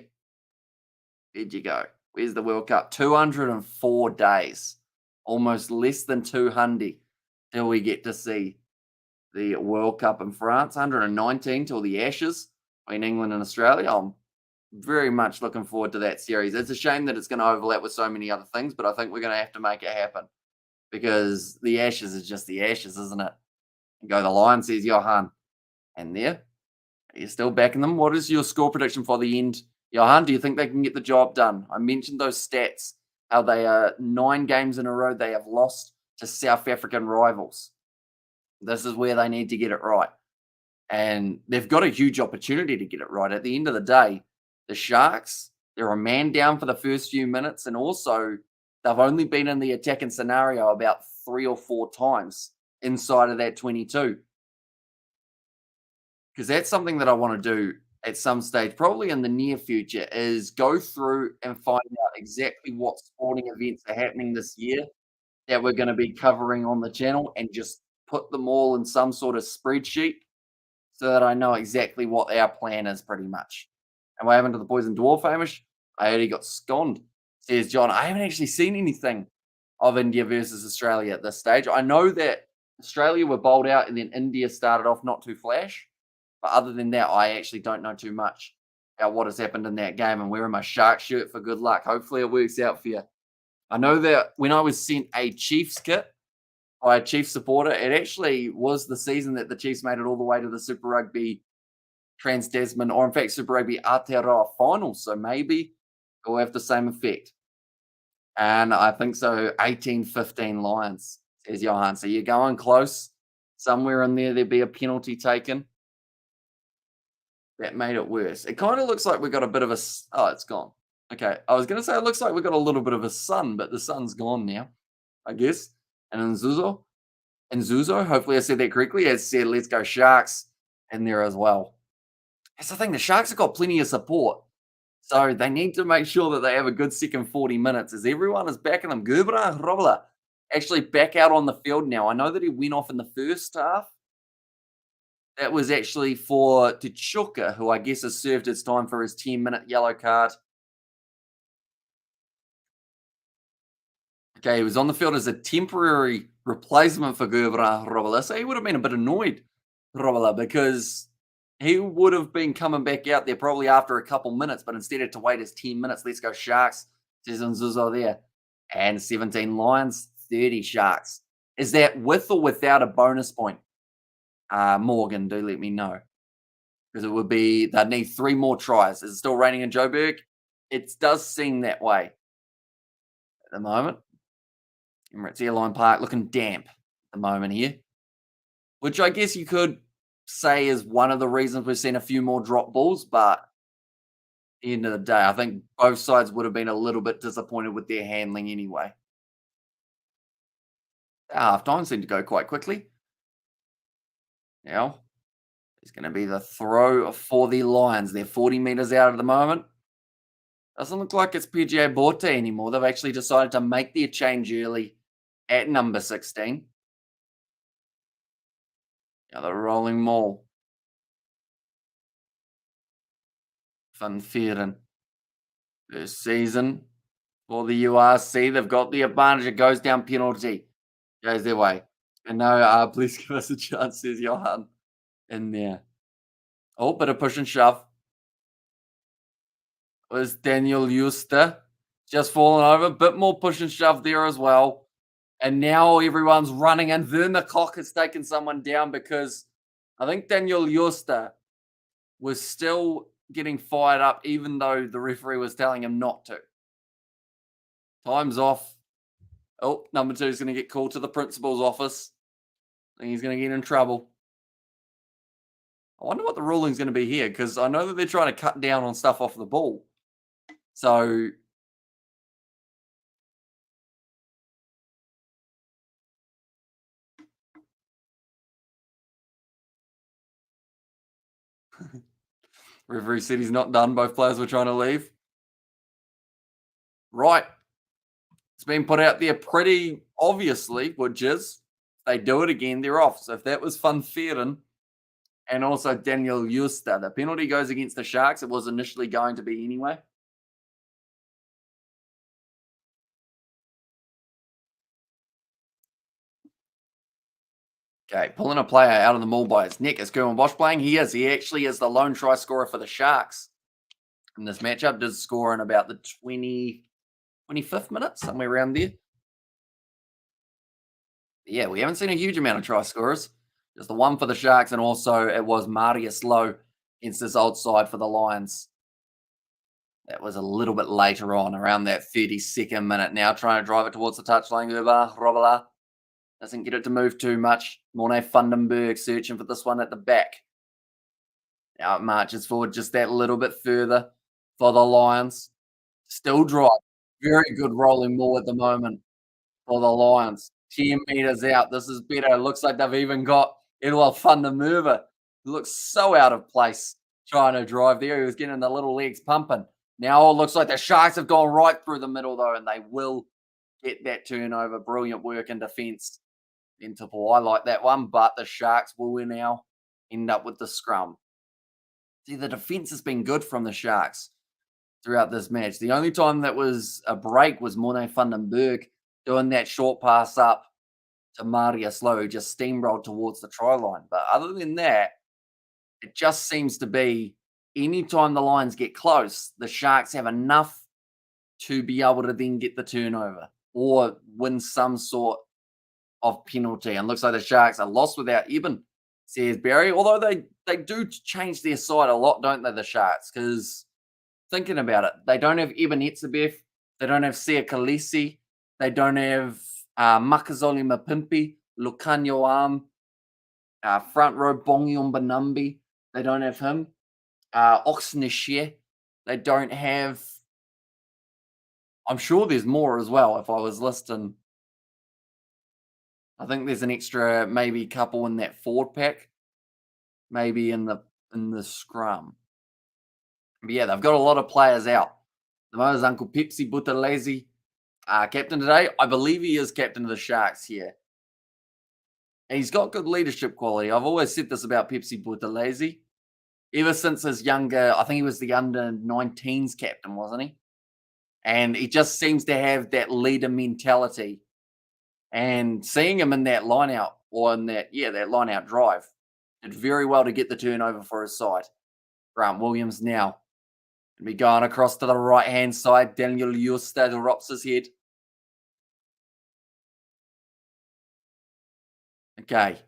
where'd you go? Where's the World Cup? 204 days. Almost less than 200 till we get to see the World Cup in France. 119 till the Ashes. between England and Australia. I'm very much looking forward to that series. It's a shame that it's going to overlap with so many other things, but I think we're going to have to make it happen because the Ashes is just the Ashes, isn't it? And go the Lions, says Johan. And there, you're still backing them. What is your score prediction for the end? Johan, do you think they can get the job done? I mentioned those stats, how they are 9 games in a row they have lost to South African rivals. This is where they need to get it right. And they've got a huge opportunity to get it right. At the end of the day, the Sharks, they're a man down for the first few minutes. And also, they've only been in the attacking scenario about 3 or 4 times inside of that 22. Because that's something that I want to do at some stage, probably in the near future, is go through and find out exactly what sporting events are happening this year that we're going to be covering on the channel and just put them all in some sort of spreadsheet so that I know exactly what our plan is pretty much. And what happened to the boys in Dwarf Hamish? I already got sconed, says John. I haven't actually seen anything of India versus Australia at this stage. I know that Australia were bowled out and then India started off not too flash. But other than that, I actually don't know too much about what has happened in that game. I'm wearing my Shark shirt for good luck. Hopefully it works out for you. I know that when I was sent a Chiefs kit by a Chiefs supporter, it actually was the season that the Chiefs made it all the way to the Super Rugby Trans-Tasman, or in fact Super Rugby Aotearoa finals. So maybe it will have the same effect. And I think so, 18-15 Lions, says Johan. So you're going close. Somewhere in there, there'd be a penalty taken. That made it worse. It kind of looks like we got a bit of a... Oh, it's gone. Okay. I was going to say it looks like we got a little bit of a sun, but the sun's gone now, I guess. And Nzuzo, hopefully I said that correctly, has said, let's go Sharks in there as well. That's the thing. The Sharks have got plenty of support. So they need to make sure that they have a good second 40 minutes as everyone is backing them. Gerbera Robela actually back out on the field now. I know that he went off in the first half. That was actually for Tichuka, who I guess has served its time for his 10-minute yellow card. Okay, he was on the field as a temporary replacement for Gerbera Robela. So he would have been a bit annoyed, Robela, because he would have been coming back out there probably after a couple minutes, but instead had to wait his 10 minutes. Let's go Sharks. Says Nzuzo there. And 17 Lions, 30 Sharks. Is that with or without a bonus point? Morgan, do let me know. Because it would be, they'd need 3 more tries. Is it still raining in Joburg? It does seem that way at the moment. Emirates Airline Park looking damp at the moment here. Which I guess you could say is one of the reasons we've seen a few more drop balls, but at the end of the day, I think both sides would have been a little bit disappointed with their handling anyway. Half time seemed to go quite quickly. Now, it's going to be the throw for the Lions. They're 40 metres out at the moment. Doesn't look like it's PGA Borte anymore. They've actually decided to make their change early at number 16. Now the rolling maul. Van Veeren. First season for the URC. They've got the advantage. It goes down penalty. Goes their way. And no, please give us a chance, says Johan in there. Oh, bit of push and shove. Was Daniel Juster just falling over? Bit more push and shove there as well. And now everyone's running, and Werner Koch has taken someone down because I think Daniel Juster was still getting fired up, even though the referee was telling him not to. Time's off. Oh, number 2 is going to get called to the principal's office. I think he's going to get in trouble. I wonder what the ruling's going to be here, because I know that they're trying to cut down on stuff off the ball. So referee said he's not done. Both players were trying to leave. Right. It's been put out there pretty obviously, which is they do it again, they're off. So if that was Van Veeren and also Daniel Juster, the penalty goes against the Sharks. It was initially going to be anyway. Okay, pulling a player out of the maul by his neck. Is Kerwin Bosch playing? He is. He actually is the lone try scorer for the Sharks in this matchup. Does score in about the 25th minute, somewhere around there. Yeah, we haven't seen a huge amount of try scorers. Just the one for the Sharks, and also it was Marius Lowe against this old side for the Lions. That was a little bit later on, around that 32nd minute. Now trying to drive it towards the touchline. Robala doesn't get it to move too much. Morne Fundenberg searching for this one at the back. Now it marches forward just that little bit further for the Lions. Still dry. Very good rolling ball at the moment for the Lions. 10 meters out. This is better. It looks like they've even got Edouard Fundermover. He looks so out of place trying to drive there. He was getting the little legs pumping. Now it looks like the Sharks have gone right through the middle, though, and they will get that turnover. Brilliant work in defence. Interpol, I like that one, but the Sharks will now end up with the scrum. See, the defence has been good from the Sharks throughout this match. The only time that was a break was Morne Fundenberg doing that short pass up to Marius Lowe, who just steamrolled towards the try line. But other than that, it just seems to be anytime the Lions get close, the Sharks have enough to be able to then get the turnover or win some sort of penalty. And looks like the Sharks are lost without Eben, says Barry. Although they do change their side a lot, don't they, the Sharks? Because thinking about it, they don't have Eben Etzebeth, they don't have Sia Khaleesi, they don't have Makazole Mapimpi, Lucanio Arm, front row Bongion Banambi. They don't have him. Oxnishye. They don't have. I'm sure there's more as well if I was listing. I think there's an extra maybe couple in that forward pack. Maybe in the scrum. But yeah, they've got a lot of players out. The moment is Uncle Pepsi Buthelezi, captain today. I believe he is captain of the Sharks here. And he's got good leadership quality. I've always said this about Pepsi Buthelezi. Ever since his younger, I think he was the under 19s captain, wasn't he? And he just seems to have that leader mentality. And seeing him in that line out, or in that line out drive, did very well to get the turnover for his side. Grant Williams now be going across to the right hand side. Daniel Justad drops his head. Okay.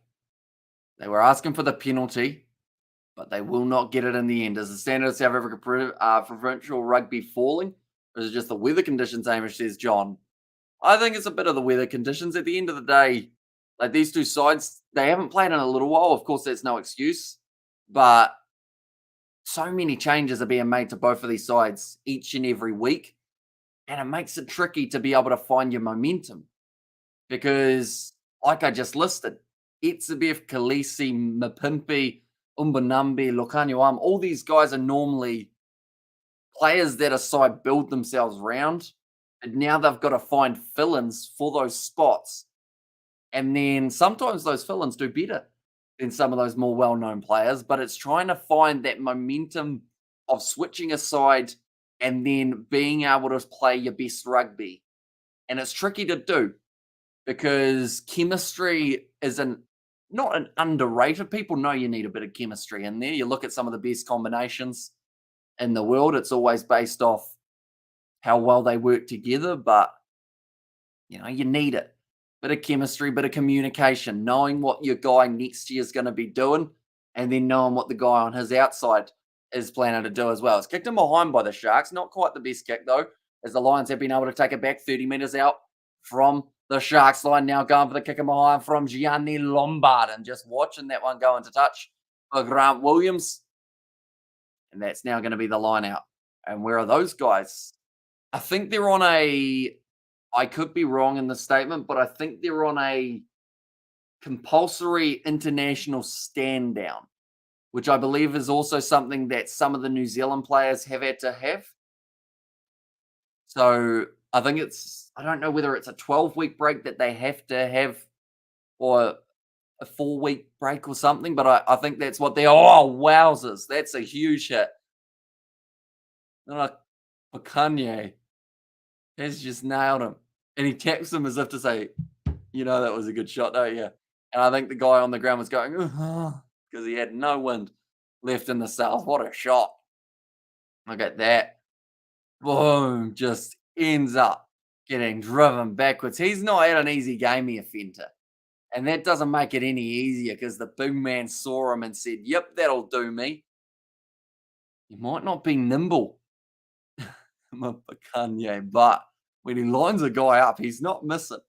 They were asking for the penalty, but they will not get it in the end. Is the standard of South Africa provincial rugby falling? Or is it just the weather conditions, Amish, says John? I think it's a bit of the weather conditions. At the end of the day, like these two sides, they haven't played in a little while. Of course, that's no excuse. But so many changes are being made to both of these sides each and every week. And it makes it tricky to be able to find your momentum. Because, like I just listed, Etzebeth, Khaleesi, Mapimpi, Umbanambi, Lucanio, all these guys are normally players that a side build themselves around. And now they've got to find fill-ins for those spots. And then sometimes those fill-ins do better than some of those more well-known players. But it's trying to find that momentum of switching aside and then being able to play your best rugby. And it's tricky to do because chemistry is not an underrated. People know you need a bit of chemistry in there. You look at some of the best combinations in the world. It's always based off how well they work together, but you need it. Bit of chemistry, bit of communication, knowing what your guy next to you is going to be doing, and then knowing what the guy on his outside is planning to do as well. It's kicked him behind by the Sharks. Not quite the best kick, though, as the Lions have been able to take it back 30 metres out from the Sharks line. Now going for the kick him behind from Gianni Lombard, and just watching that one go into touch for Grant Williams. And that's now going to be the line out. And where are those guys? I think they're on I could be wrong in the statement, but I think they're on a compulsory international stand down, which I believe is also something that some of the New Zealand players have had to have. So I think I don't know whether it's a 12-week break that they have to have or a 4-week break or something, but I think that's what wowzers. That's a huge hit. Kanye has just nailed him. And he taps him as if to say, that was a good shot, don't you? And I think the guy on the ground was going, because he had no wind left in the sails. What a shot. Look at that. Boom. Just ends up getting driven backwards. He's not had an easy game here, Fenter. And that doesn't make it any easier because the big man saw him and said, yep, that'll do me. He might not be nimble, Kanye, but when he lines a guy up, he's not missing.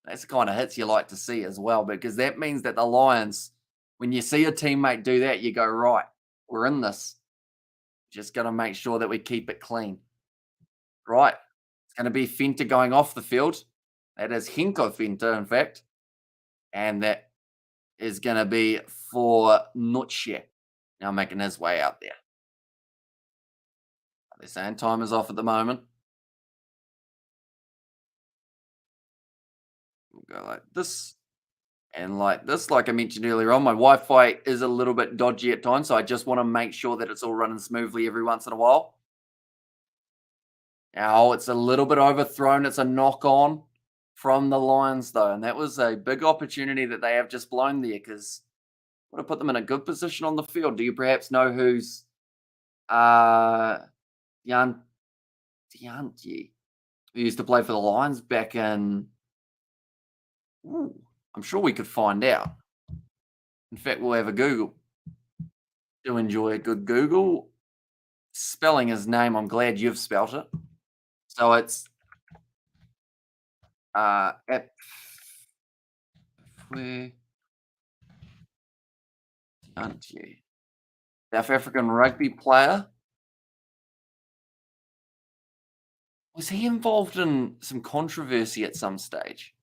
That's the kind of hits you like to see as well, because that means that the Lions, when you see a teammate do that, you go, right, we're in this. Just got to make sure that we keep it clean. Right. It's going to be Fenter going off the field. That is Hinko Fenter, in fact. And that is going to be for Nutche. Now making his way out there. They're saying time is off at the moment. We'll go like this. And like this, like I mentioned earlier on, my Wi-Fi is a little bit dodgy at times. So I just want to make sure that it's all running smoothly every once in a while. Now it's a little bit overthrown. It's a knock on from the Lions, though. And that was a big opportunity that they have just blown there, because would have put them in a good position on the field. Do you perhaps know who's Dianti, who used to play for the Lions back in... Ooh, I'm sure we could find out. In fact, we'll have a Google. Do enjoy a good Google. Spelling his name, I'm glad you've spelt it. So it's South African rugby player. Was he involved in some controversy at some stage?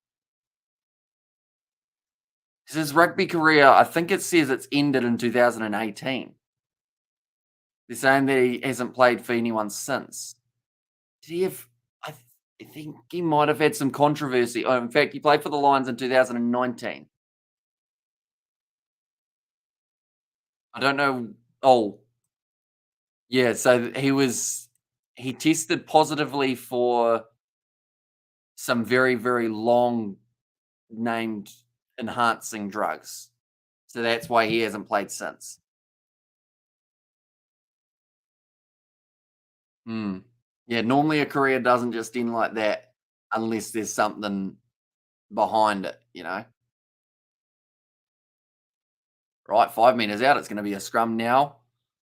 His rugby career, I think it says it's ended in 2018. They're saying that he hasn't played for anyone since. Did he have... I think he might have had some controversy. Oh, in fact, he played for the Lions in 2019. I don't know. Oh, yeah. So he tested positively for some very, very long named enhancing drugs. So that's why he hasn't played since. Yeah, normally a career doesn't just end like that unless there's something behind it, you know. Right, 5 meters out. It's going to be a scrum now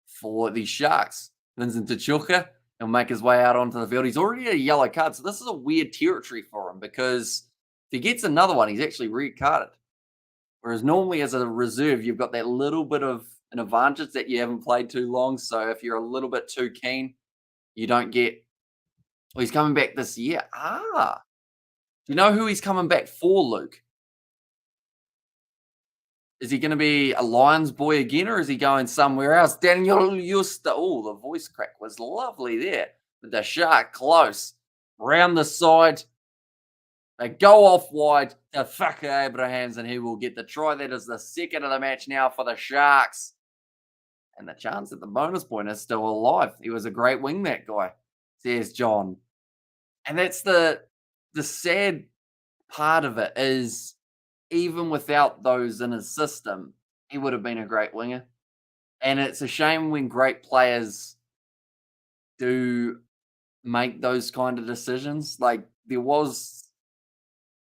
for the Sharks. Vincent Tachuka, he'll make his way out onto the field. He's already a yellow card, so this is a weird territory for him, because if he gets another one, he's actually red carded. Whereas normally as a reserve, you've got that little bit of an advantage that you haven't played too long. So if you're a little bit too keen, you don't get... Well, he's coming back this year. Do you know who he's coming back for, Luke? Is he going to be a Lions boy again, or is he going somewhere else? Daniel Justa. Oh, the voice crack was lovely there. With the Shark close. Round the side. They go off wide to Faka Abrahams, and he will get the try. That is the second of the match now for the Sharks. And the chance at the bonus point is still alive. He was a great wing, that guy, says John. And that's the sad part of it, is even without those in his system, he would have been a great winger. And it's a shame when great players do make those kind of decisions. Like there was...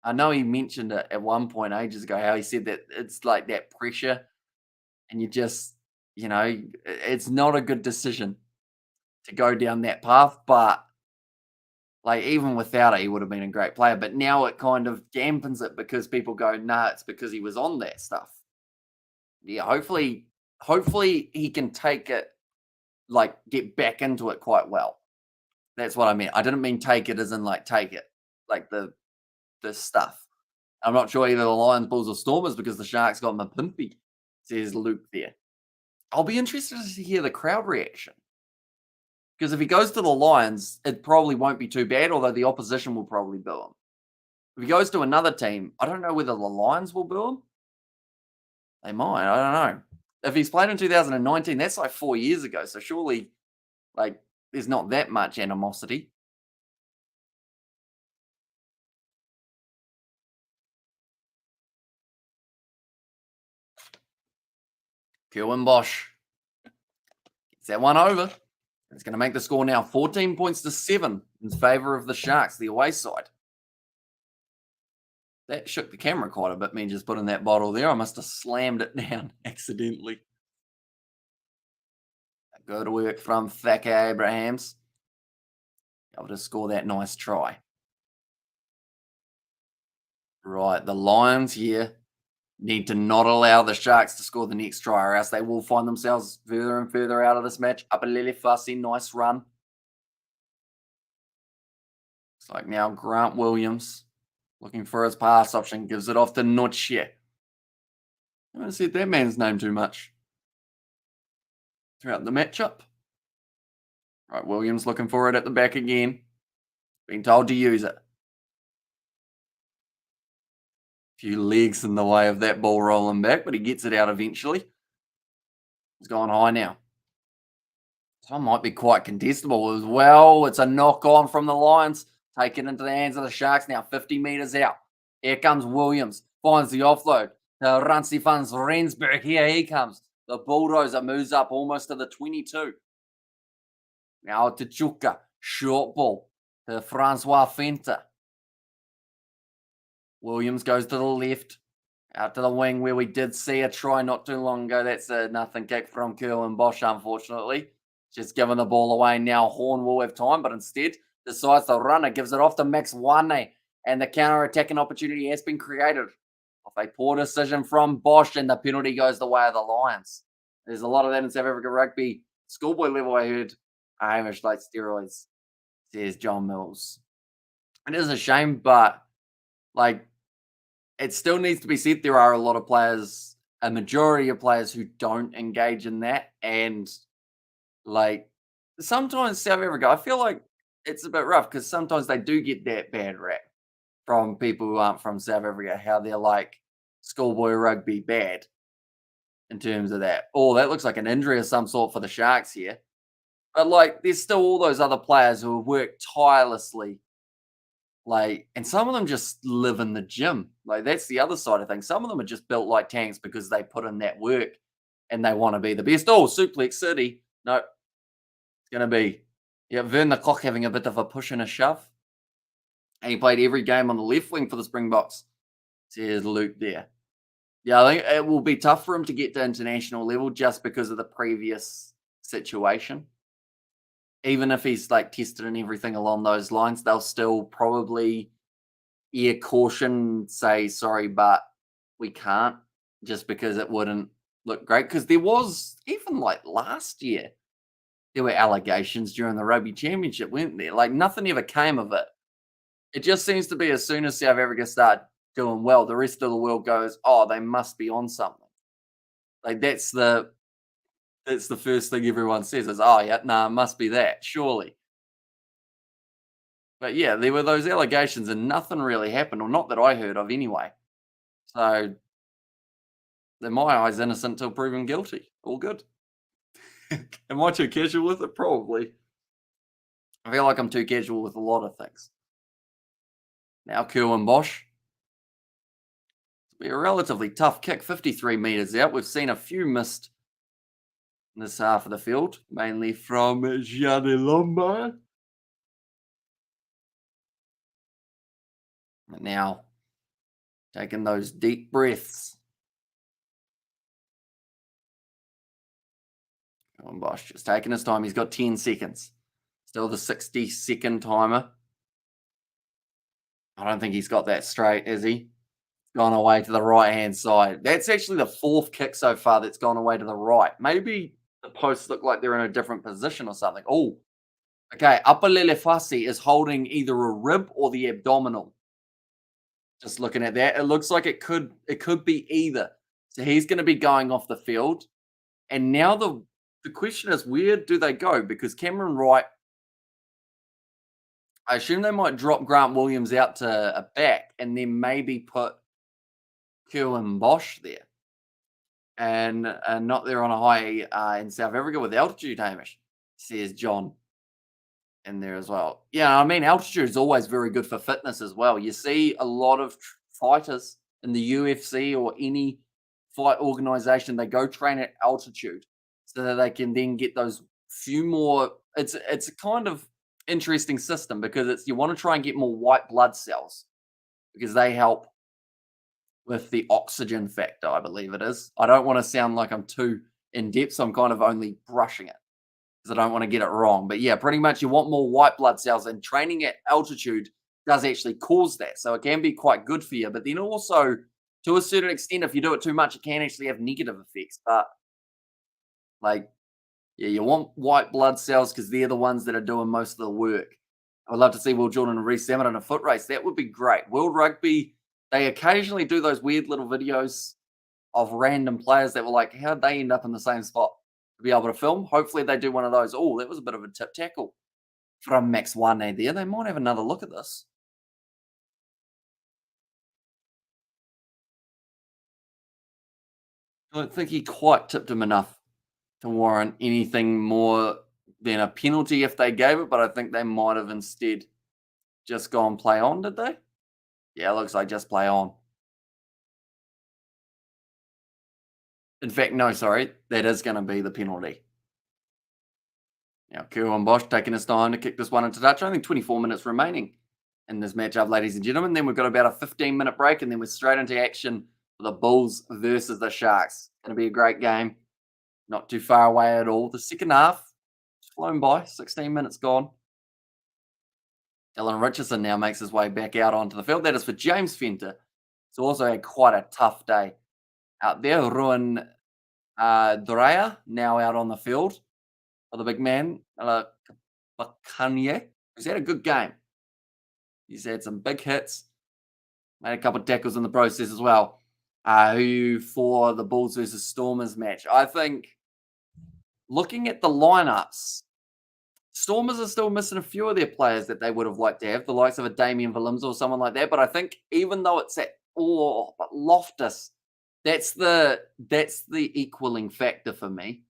I know he mentioned it at one point ages ago, how he said that it's like that pressure, and you just, you know, it's not a good decision to go down that path. But like even without it, he would have been a great player. But now it kind of dampens it, because people go, nah, it's because he was on that stuff. Yeah, hopefully he can take it, like get back into it quite well. That's what I meant. I didn't mean take it as in like take it, like the stuff. I'm not sure either the Lions, Bulls, or Stormers, because the Sharks got him a pimpy, says Luke there. I'll be interested to hear the crowd reaction, because if he goes to the Lions, it probably won't be too bad, although the opposition will probably boo him. If he goes to another team, I don't know whether the Lions will boo him. They might. I don't know. If he's played in 2019, that's like 4 years ago. So surely, like, there's not that much animosity. Kerwin Bosch gets that one over. It's going to make the score now 14 points to 7 in favour of the Sharks, the away side. That shook the camera quite a bit, me just putting that bottle there. I must have slammed it down accidentally. Good work from Thacker Abrahams. Able to score that nice try. Right, the Lions here need to not allow the Sharks to score the next try, or else they will find themselves further and further out of this match. Apalele Fussy, nice run. Looks like now Grant Williams looking for his pass option, gives it off to Noche. I haven't said that man's name too much throughout the matchup. Right, Williams looking for it at the back again. Being told to use it. Few legs in the way of that ball rolling back, but he gets it out eventually. He's gone high now. This one might be quite contestable as well. It's a knock on from the Lions. Taken into the hands of the Sharks now, 50 metres out. Here comes Williams. Finds the offload. To Rancy Fans Rensburg. Here he comes. The Bulldozer moves up almost to the 22. Now to Chuka. Short ball to Francois Fenta. Williams goes to the left. Out to the wing where we did see a try not too long ago. That's a nothing kick from Kerwin Bosch, unfortunately. Just giving the ball away now. Horn will have time, but instead decides to run it. Gives it off to Max Wane. And the counter-attacking opportunity has been created. Off a poor decision from Bosch, and the penalty goes the way of the Lions. There's a lot of that in South Africa rugby. Schoolboy level, I heard. Hamish like steroids, says John Mills. It is a shame, but like, it still needs to be said there are a lot of players, a majority of players who don't engage in that. And like, sometimes South Africa, I feel like it's a bit rough because sometimes they do get that bad rap from people who aren't from South Africa, how they're like schoolboy rugby bad in terms of that. Oh, that looks like an injury of some sort for the Sharks here. But like, there's still all those other players who have worked tirelessly. Like, and some of them just live in the gym. Like, that's the other side of things. Some of them are just built like tanks because they put in that work and they want to be the best. Oh, Suplex City. No, it's going to be, yeah, Vern the Clock having a bit of a push and a shove. And he played every game on the left wing for the Springboks. Says Luke there. Yeah, I think it will be tough for him to get to international level just because of the previous situation. Even if he's like tested and everything along those lines, they'll still probably ear caution, say, sorry, but we can't, just because it wouldn't look great. Because there was, even like last year, there were allegations during the Rugby Championship, weren't there? Like, nothing ever came of it. It just seems to be as soon as South Africa start doing well, the rest of the world goes, oh, they must be on something. Like, that's the first thing everyone says is, oh, yeah, nah, must be that, surely. But yeah, there were those allegations and nothing really happened, or not that I heard of anyway. So, in my eyes, innocent till proven guilty. All good. Am I too casual with it? Probably. I feel like I'm too casual with a lot of things. Now, Kerwin Bosch. It'll be a relatively tough kick, 53 metres out. We've seen a few missed in this half of the field, mainly from Gianni Lombard. And now, taking those deep breaths. Kerwin Bosch just taking his time. He's got 10 seconds. Still the 60-second timer. I don't think he's got that straight, is he? Gone away to the right-hand side. That's actually the fourth kick so far that's gone away to the right. Maybe the posts look like they're in a different position or something. Oh, okay. Apalele Fussy is holding either a rib or the abdominal. Just looking at that, it looks like it could be either. So he's going to be going off the field. And now the question is, where do they go? Because Cameron Wright, I assume they might drop Grant Williams out to a back and then maybe put Kerwin Bosch there. And not there on a high in South Africa with altitude, Hamish, says John in there as well. Yeah, I mean, altitude is always very good for fitness as well. You see a lot of fighters in the UFC or any fight organization, they go train at altitude so that they can then get those few more. It's a kind of interesting system because it's you want to try and get more white blood cells because they help with the oxygen factor, I believe it is. I don't want to sound like I'm too in depth, so I'm kind of only brushing it because I don't want to get it wrong. But yeah, pretty much you want more white blood cells, and training at altitude does actually cause that. So it can be quite good for you. But then also, to a certain extent, if you do it too much, it can actually have negative effects. But like, yeah, you want white blood cells because they're the ones that are doing most of the work. I would love to see Will Jordan and Reece Salmon in a foot race. That would be great. World Rugby, they occasionally do those weird little videos of random players that were like, how'd they end up in the same spot to be able to film? Hopefully they do one of those. Oh, that was a bit of a tip tackle from Max Wane there. They might have another look at this. I don't think he quite tipped him enough to warrant anything more than a penalty if they gave it, but I think they might have instead just gone play on, did they? Yeah, it looks like just play on. In fact, no, sorry, that is going to be the penalty. Now, Kerwin Bosch taking his time to kick this one into touch. Only 24 minutes remaining in this matchup, ladies and gentlemen. Then we've got about a 15-minute break, and then we're straight into action for the Bulls versus the Sharks. Going to be a great game. Not too far away at all. The second half flown by. 16 minutes gone. Dylan Richardson now makes his way back out onto the field. That is for James Fenter. It's also had quite a tough day out there. Ruan Drea now out on the field for the big man, Bakanye, who's had a good game. He's had some big hits, made a couple of tackles in the process as well. Who for the Bulls versus Stormers match? I think looking at the lineups, Stormers are still missing a few of their players that they would have liked to have, the likes of a Damien Willems or someone like that. But I think even though it's at but Loftus, that's the equaling factor for me.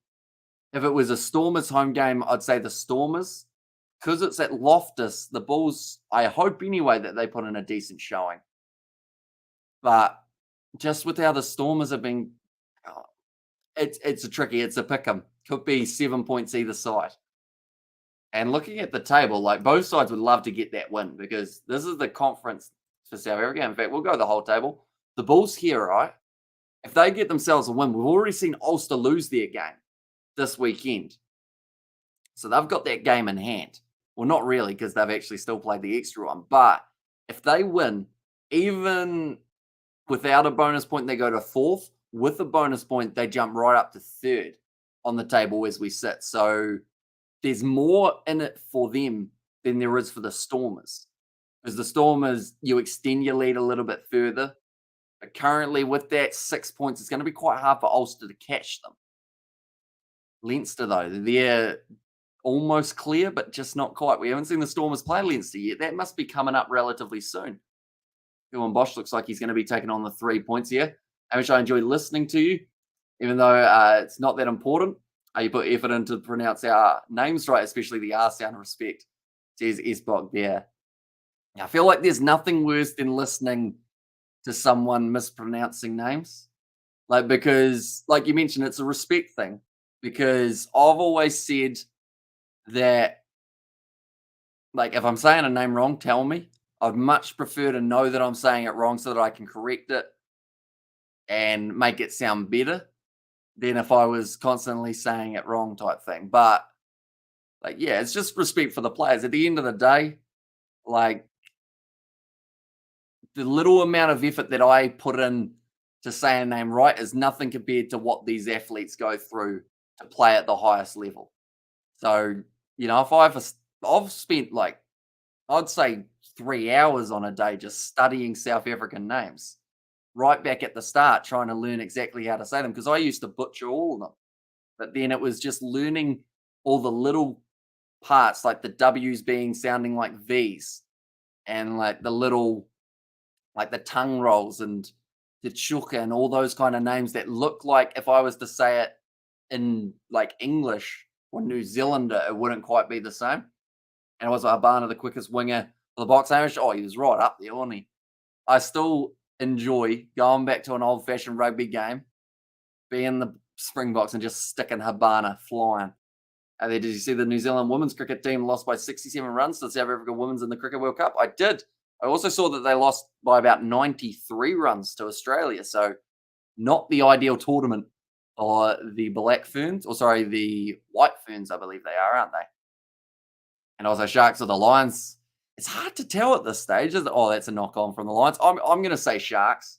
If it was a Stormers home game, I'd say the Stormers. Because it's at Loftus, the Bulls, I hope anyway that they put in a decent showing. But just with how the Stormers have been, it's a tricky, it's a pick 'em. Could be 7 points either side. And looking at the table, like both sides would love to get that win because this is the conference for South Africa. In fact, we'll go the whole table. The Bulls here, right? If they get themselves a win, we've already seen Ulster lose their game this weekend. So they've got that game in hand. Well, not really because they've actually still played the extra one. But if they win, even without a bonus point, they go to fourth. With a bonus point, they jump right up to third on the table as we sit. So there's more in it for them than there is for the Stormers. Because the Stormers, you extend your lead a little bit further. But currently, with that 6 points, it's going to be quite hard for Ulster to catch them. Leinster, though, they're almost clear, but just not quite. We haven't seen the Stormers play Leinster yet. That must be coming up relatively soon. Kerwin Bosch looks like he's going to be taking on the 3 points here. Hamish, I enjoy listening to you, even though it's not that important. You put effort into pronounce our names right, especially the R sound. Respect, says Esbok there. I feel like there's nothing worse than listening to someone mispronouncing names. Because you mentioned, it's a respect thing. Because I've always said that, if I'm saying a name wrong, tell me. I'd much prefer to know that I'm saying it wrong so that I can correct it and make it sound better than if I was constantly saying it wrong type thing. But, yeah, it's just respect for the players. At the end of the day, the little amount of effort that I put in to say a name right is nothing compared to what these athletes go through to play at the highest level. So, if I've spent I'd say 3 hours on a day just studying South African names right back at the start, trying to learn exactly how to say them because I used to butcher all of them. But then it was just learning all the little parts, like the W's sounding like V's and the little, the tongue rolls and the chuka and all those kind of names that look like if I was to say it in English or New Zealander, it wouldn't quite be the same. And it was Habana, the quickest winger for the Box Irish. Oh, he was right up there, wasn't he? I still enjoy going back to an old-fashioned rugby game being the Springboks and just sticking Habana flying. And then did you see the New Zealand women's cricket team lost by 67 runs to South Africa Women's in the Cricket World Cup? I did. I also saw that they lost by about 93 runs to Australia. So not the ideal tournament for the Black Ferns, or sorry, the White Ferns, I believe they are, aren't they? And also Sharks or the Lions. It's hard to tell at this stage. Oh, that's a knock on from the Lions. I'm going to say Sharks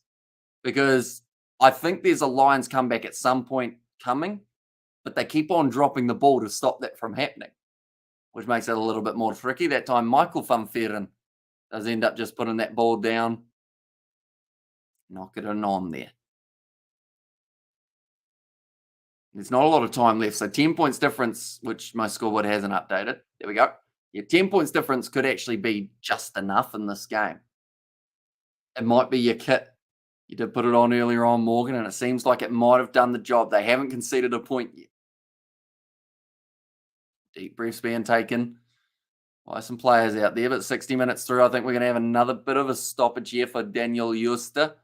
because I think there's a Lions comeback at some point coming, but they keep on dropping the ball to stop that from happening, which makes it a little bit more tricky. That time, Michael van Veeren does end up just putting that ball down. Knock it on there. There's not a lot of time left. So 10 points difference, which my scoreboard hasn't updated. There we go. Yeah, 10 points difference could actually be just enough in this game. It might be your kit. You did put it on earlier on, Morgan, and it seems like it might have done the job. They haven't conceded a point yet. Deep breaths being taken by some players out there, but 60 minutes through, I think we're going to have another bit of a stoppage here for Daniel Juster,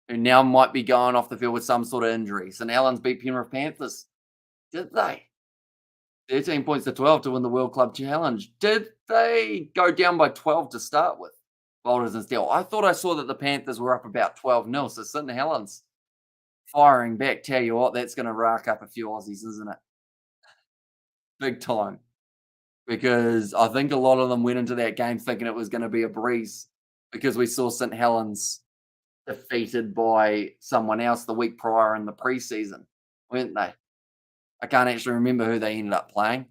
who now might be going off the field with some sort of injury. St. Helens beat Penrith Panthers. Did they? 13 points to 12 to win the World Club Challenge. Did they go down by 12 to start with? Boulders and Steel. I thought I saw that the Panthers were up about 12-0, so St. Helens firing back. Tell you what, that's going to rack up a few Aussies, isn't it? Big time. Because I think a lot of them went into that game thinking it was going to be a breeze because we saw St. Helens defeated by someone else the week prior in the preseason, weren't they? I can't actually remember who they ended up playing.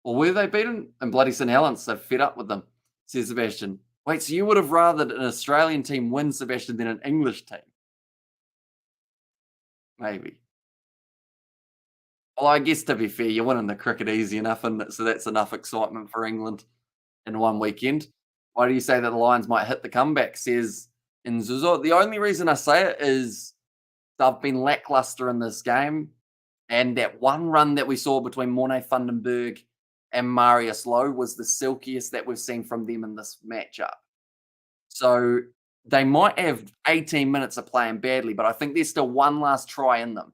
Or were they beaten? And bloody St. Helens, so fed up with them, says Sebastian. Wait, so you would have rather an Australian team win, Sebastian, than an English team? Maybe. Well, I guess to be fair, you're winning the cricket easy enough, and so that's enough excitement for England in one weekend. Why do you say that the Lions might hit the comeback, says Nzuzo? The only reason I say it is they've been lackluster in this game, and that one run that we saw between Morne Vandenberg and Marius Lowe was the silkiest that we've seen from them in this matchup. So they might have 18 minutes of playing badly, but I think there's still one last try in them.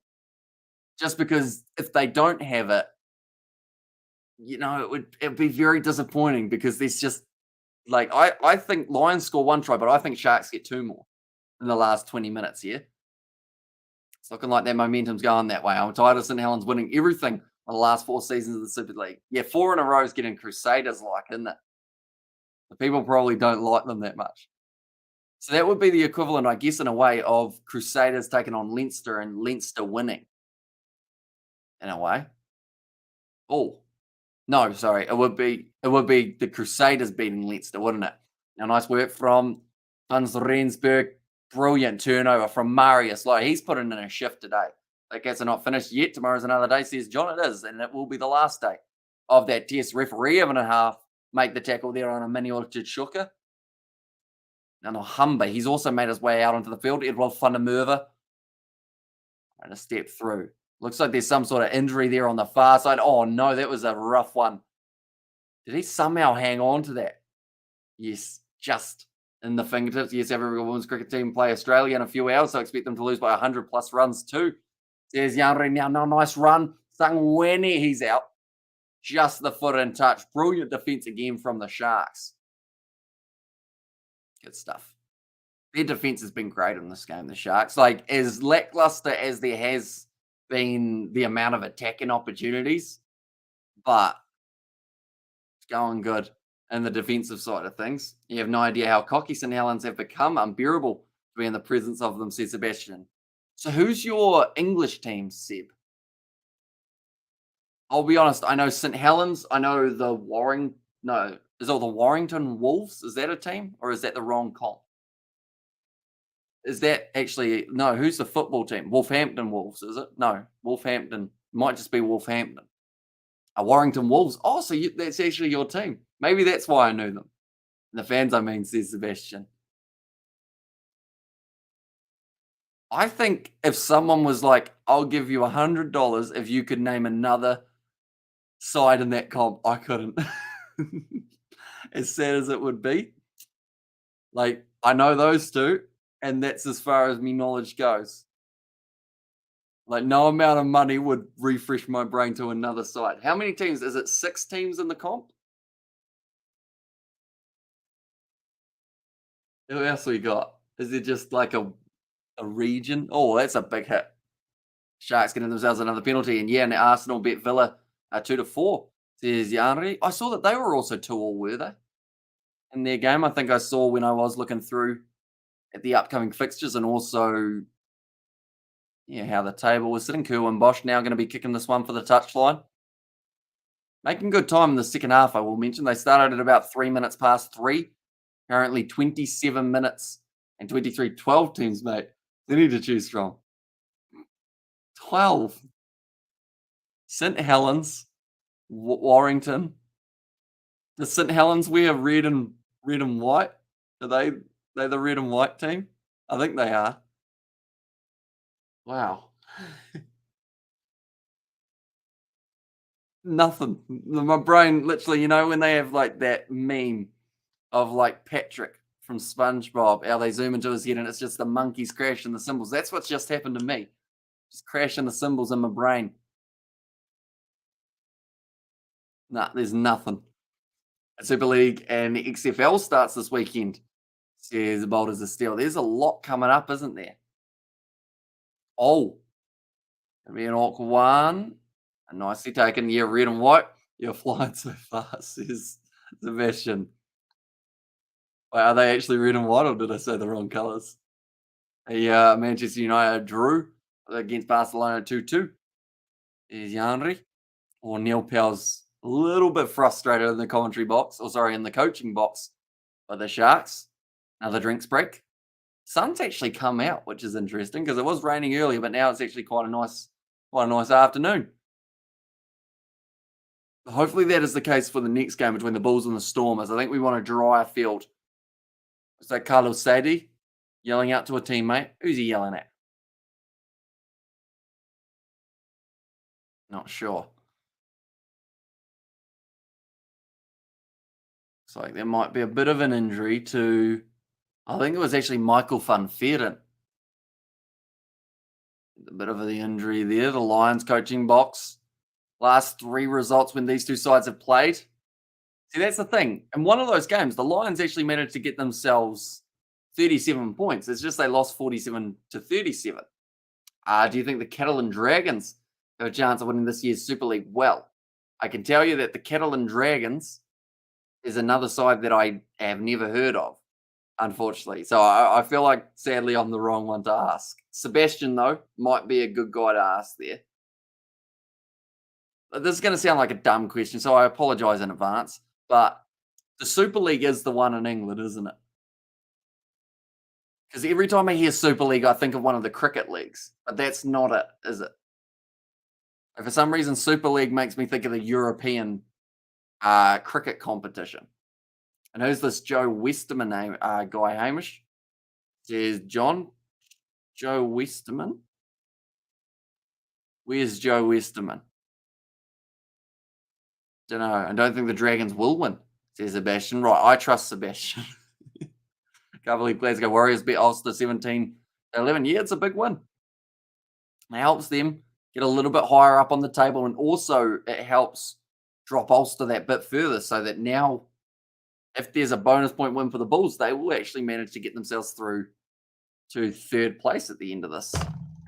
Just because if they don't have it, it'd be very disappointing because there's just I think Lions score one try, but I think Sharks get two more in the last 20 minutes here. It's looking like their momentum's going that way. I'm tired of St. Helens winning everything in the last 4 seasons of the Super League. Yeah, 4 in a row is getting Crusaders isn't it? The people probably don't like them that much. So that would be the equivalent, I guess, in a way, of Crusaders taking on Leinster and Leinster winning. In a way. Oh. No, sorry. It would be the Crusaders beating Leinster, wouldn't it? Now, nice work from Hans Rensburg. Brilliant turnover from Marius. He's putting in a shift today. Guess are not finished yet. Tomorrow's another day, says John. It is, and it will be the last day of that test. Referee having a half make the tackle there on a mini Orchard Shuka. Now, Humber, he's also made his way out onto the field. Edward van der Merwe. And a step through. Looks like there's some sort of injury there on the far side. Oh, no, that was a rough one. Did he somehow hang on to that? Yes, just in the fingertips. Yes, every women's cricket team play Australia in a few hours, so I expect them to lose by 100+ runs too. There's Yanri now. No, nice run. Sangweni, he's out. Just the foot in touch. Brilliant defense again from the Sharks. Good stuff. Their defense has been great in this game, the Sharks. As lackluster as there has been the amount of attacking opportunities, but it's going good in the defensive side of things. You have no idea how cocky St. Helens have become. Unbearable to be in the presence of them, says Sebastian. So who's your English team, Seb? I'll be honest, I know St. Helens. I know the the Warrington Wolves? Is that a team or is that the wrong comp? Is that actually, no, who's the football team? Wolverhampton Wolves, is it? No, Wolverhampton. Might just be Wolverhampton. Warrington Wolves. Oh, so that's actually your team. Maybe that's why I knew them. The fans, I mean, says Sebastian. I think if someone was like, I'll give you $100 if you could name another side in that comp, I couldn't. As sad as it would be. I know those two. And that's as far as me knowledge goes. Like, no amount of money would refresh my brain to another side. How many teams? Is it 6 teams in the comp? Who else we got? Is it just like a region? Oh, that's a big hit. Sharks getting themselves another penalty. And yeah, and Arsenal beat Villa 2-4. Says Yanri. I saw that they were also 2-all, were they? In their game. I think I saw when I was looking through at the upcoming fixtures and also yeah, how the table was sitting. Kerwin Bosch now going to be kicking this one for the touchline. Making good time in the second half, I will mention. They started at about 3 minutes past 3. Currently 27 minutes and 23, 12 teams, mate. They need to choose from. 12. St. Helens, Warrington. Does St. Helens wear red and white? Are they the red and white team? I think they are. Wow. Nothing. My brain literally, when they have like that meme of like Patrick from SpongeBob, how they zoom into his head and it's just the monkeys crashing the symbols. That's what's just happened to me. Just crashing the symbols in my brain. Nah, there's nothing. Super League and the XFL starts this weekend. Says bold as a steel. There's a lot coming up, isn't there? Oh, gonna be an awkward one. Nicely taken. Yeah, red and white. You're flying so fast, says Sebastian. Wait, are they actually red and white, or did I say the wrong colours? Manchester United drew against Barcelona 2-2. Is Yanri. Or Neil Powell's a little bit frustrated in the commentary box, or sorry, in the coaching box by the Sharks. Another drinks break. Sun's actually come out, which is interesting because it was raining earlier, but now it's actually quite a nice afternoon. Hopefully that is the case for the next game between the Bulls and the Stormers. I think we want a drier field. So Carlos Sadie yelling out to a teammate. Who's he yelling at? Not sure. Looks like there might be a bit of an injury to, I think it was actually Michael van Veeren. A bit of the injury there. The Lions coaching box. Last 3 results when these two sides have played. See, that's the thing. In one of those games, the Lions actually managed to get themselves 37 points. It's just they lost 47-37. Do you think the Catalan Dragons have a chance of winning this year's Super League? Well, I can tell you that the Catalan Dragons is another side that I have never heard of, unfortunately. So I feel like, sadly, I'm the wrong one to ask. Sebastian, though, might be a good guy to ask there. This is going to sound like a dumb question, so I apologize in advance. But the Super League is the one in England, isn't it? Because every time I hear Super League, I think of one of the cricket leagues. But that's not it, is it? For some reason, Super League makes me think of the European cricket competition. And who's this Joe Westerman name guy, Hamish? Says Joe Westerman. Where's Joe Westerman? Don't know. I don't think the Dragons will win, says Sebastian. Right, I trust Sebastian. Can't believe Glasgow Warriors beat Ulster 17-11. Yeah, it's a big win. It helps them get a little bit higher up on the table, and also it helps drop Ulster that bit further so that now, if there's a bonus point win for the Bulls, they will actually manage to get themselves through to 3rd place at the end of this.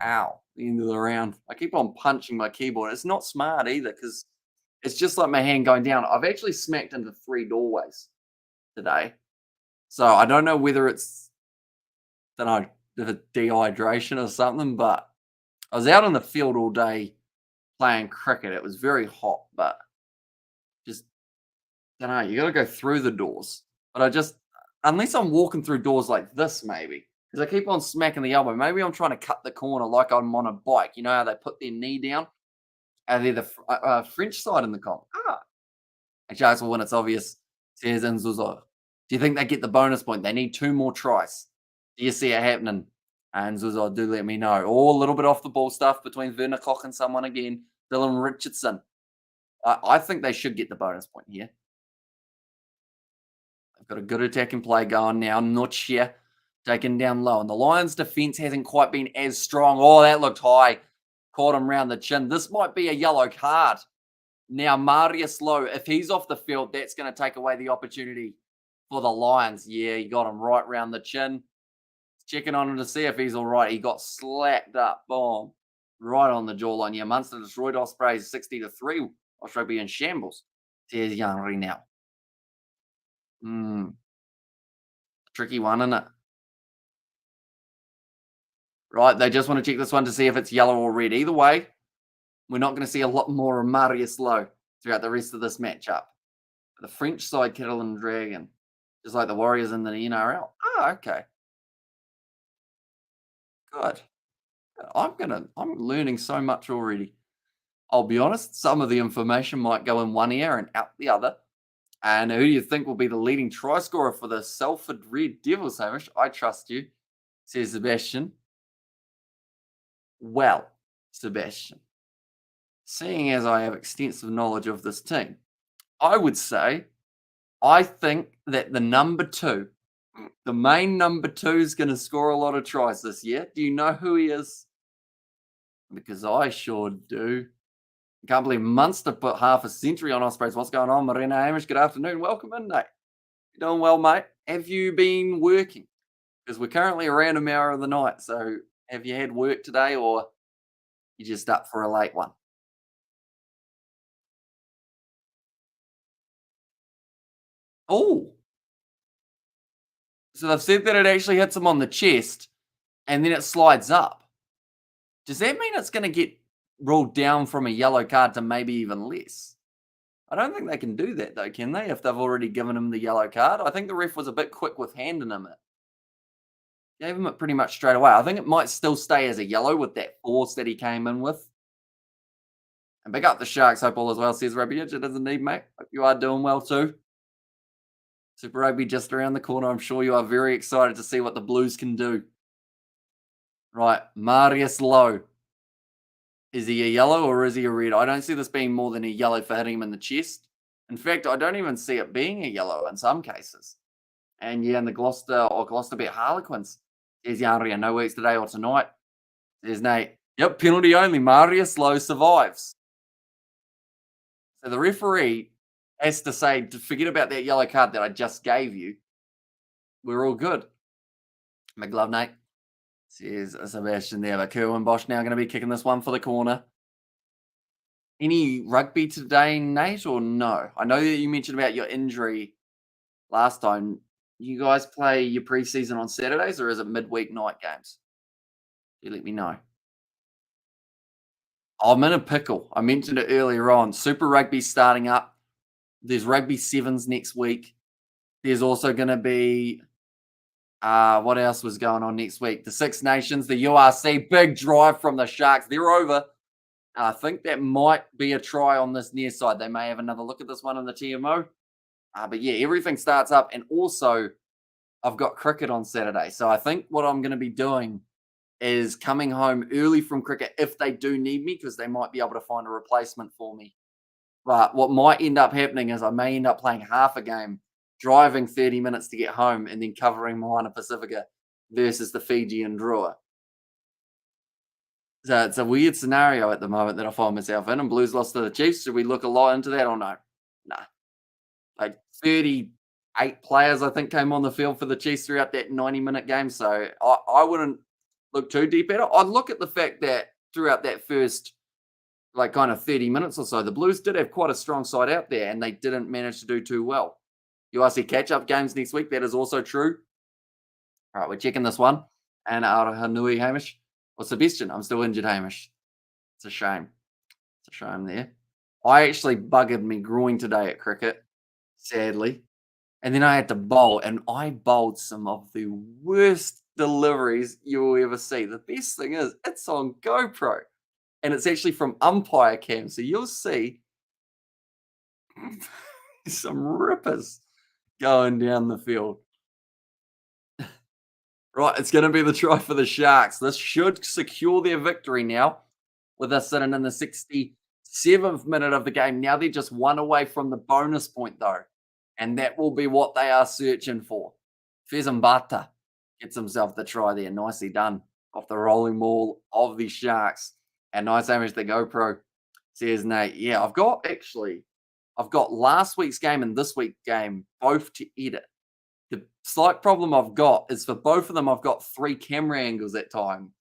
Ow, the end of the round. I keep on punching my keyboard. It's not smart either because it's just like my hand going down. I've actually smacked into 3 doorways today. So I don't know whether it's, dehydration or something, but I was out on the field all day playing cricket. It was very hot, but just, don't know, you got to go through the doors. But unless I'm walking through doors like this, maybe, because I keep on smacking the elbow. Maybe I'm trying to cut the corner like I'm on a bike. You know how they put their knee down? And they're the French side in the comp. And Sharks will win, it's obvious. Says Nzuzo. Do you think they get the bonus point? They need 2 more tries. Do you see it happening? And Nzuzo, do let me know. Or a little bit off the ball stuff between Werner Koch and someone again. Dylan Richardson. I think they should get the bonus point here. They've got a good attacking play going now. Notchia taken down low. And the Lions' defense hasn't quite been as strong. Oh, that looked high. Caught him round the chin. This might be a yellow card. Now, Marius Lowe, if he's off the field, that's going to take away the opportunity for the Lions. Yeah, he got him right round the chin. Checking on him to see if he's all right. He got slapped up. Boom. Right on the jawline. Yeah, Munster destroyed Ospreys 60-3. Australia in shambles. There's Yanri now. Tricky one, isn't it? Right, they just want to check this one to see if it's yellow or red. Either way, we're not going to see a lot more of Marius Lowe throughout the rest of this matchup. The French side, Kettle and Dragon, just like the Warriors in the NRL. Oh, okay. Good. I'm learning so much already. I'll be honest, some of the information might go in one ear and out the other. And who do you think will be the leading try scorer for the Salford Red Devils, Hamish? I trust you, says Sebastian. Well, Sebastian, seeing as I have extensive knowledge of this team, I would say I think that the number 2, the main number 2, is going to score a lot of tries this year. Do you know who he is? Because I sure do. I can't believe Munster put half a century on Ospreys. What's going on, Marina Hamish? Good afternoon. Welcome in, mate. You doing well, mate? Have you been working? Because we're currently a random hour of the night. So have you had work today or you just up for a late one? Oh, so they've said that it actually hits him on the chest and then it slides up. Does that mean it's going to get ruled down from a yellow card to maybe even less? I don't think they can do that though, can they? If they've already given him the yellow card. I think the ref was a bit quick with handing him it. Gave him it pretty much straight away. I think it might still stay as a yellow with that force that he came in with. And big up the Sharks, hope all as well, says Rugby. It doesn't need, mate. Hope you are doing well too. Super Rugby just around the corner. I'm sure you are very excited to see what the Blues can do. Right, Marius Lowe. Is he a yellow or is he a red? I don't see this being more than a yellow for hitting him in the chest. In fact, I don't even see it being a yellow in some cases. And yeah, in the Gloucester Bet Harlequins. There's Yanria, no works today or tonight. There's Nate. Yep, penalty only. Marius Lowe survives. So the referee has to say, to forget about that yellow card that I just gave you. We're all good. McGlove, Nate. Says Sebastian there. But Kerwin Bosch now going to be kicking this one for the corner. Any rugby today, Nate, or no? I know that you mentioned about your injury last time. You guys play your preseason on Saturdays, or is it midweek night games? You let me know. I'm in a pickle. I mentioned it earlier on. Super Rugby starting up. There's Rugby Sevens next week. There's also going to be what else was going on next week? The Six Nations, the URC, big drive from the Sharks. They're over. I think that might be a try on this near side. They may have another look at this one in the TMO. But yeah, everything starts up. And also, I've got cricket on Saturday. So I think what I'm going to be doing is coming home early from cricket if they do need me, because they might be able to find a replacement for me. But what might end up happening is I may end up playing half a game, driving 30 minutes to get home, and then covering Moana Pacifica versus the Fijian Drua. So it's a weird scenario at the moment that I find myself in. And Blues lost to the Chiefs. Should we look a lot into that or no? Nah. Like 38 players, I think, came on the field for the Chiefs throughout that 90-minute game. So I wouldn't look too deep at it. I'd look at the fact that throughout that first kind of 30 minutes or so, the Blues did have quite a strong side out there and they didn't manage to do too well. URC catch-up games next week. That is also true. All right, we're checking this one. And Arahanui, Hamish. Well, Sebastian, I'm still injured, Hamish. It's a shame. It's a shame there. I actually buggered me groin today at cricket, sadly. And then I had to bowl, and I bowled some of the worst deliveries you will ever see. The best thing is, it's on GoPro, and it's actually from umpire cam. So you'll see some rippers going down the field. Right, it's going to be the try for the Sharks. This should secure their victory now, with us sitting in the 67th minute of the game. Now they're just one away from the bonus point, though, and that will be what they are searching for. Fezambata gets himself the try there. Nicely done off the rolling ball of the Sharks. And nice Amish, the GoPro says, Nate, yeah, I've got last week's game and this week's game both to edit. The slight problem I've got is for both of them, I've got 3 camera angles at time.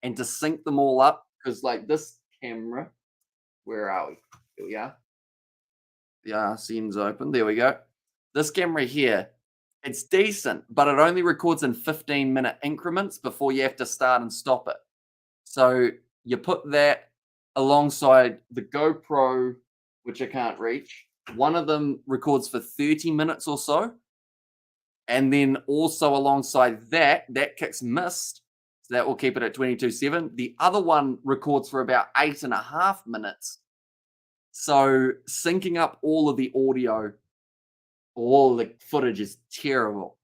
And to sync them all up, because like this camera, where are we? Here we are. The RCN's open. There we go. This camera here, it's decent, but it only records in 15-minute increments before you have to start and stop it. So you put that alongside the GoPro, which I can't reach. One of them records for 30 minutes or so. And then also alongside that kicks mist. So that will keep it at 22.7. The other one records for about 8.5 minutes. So syncing up all of the audio, all the footage is terrible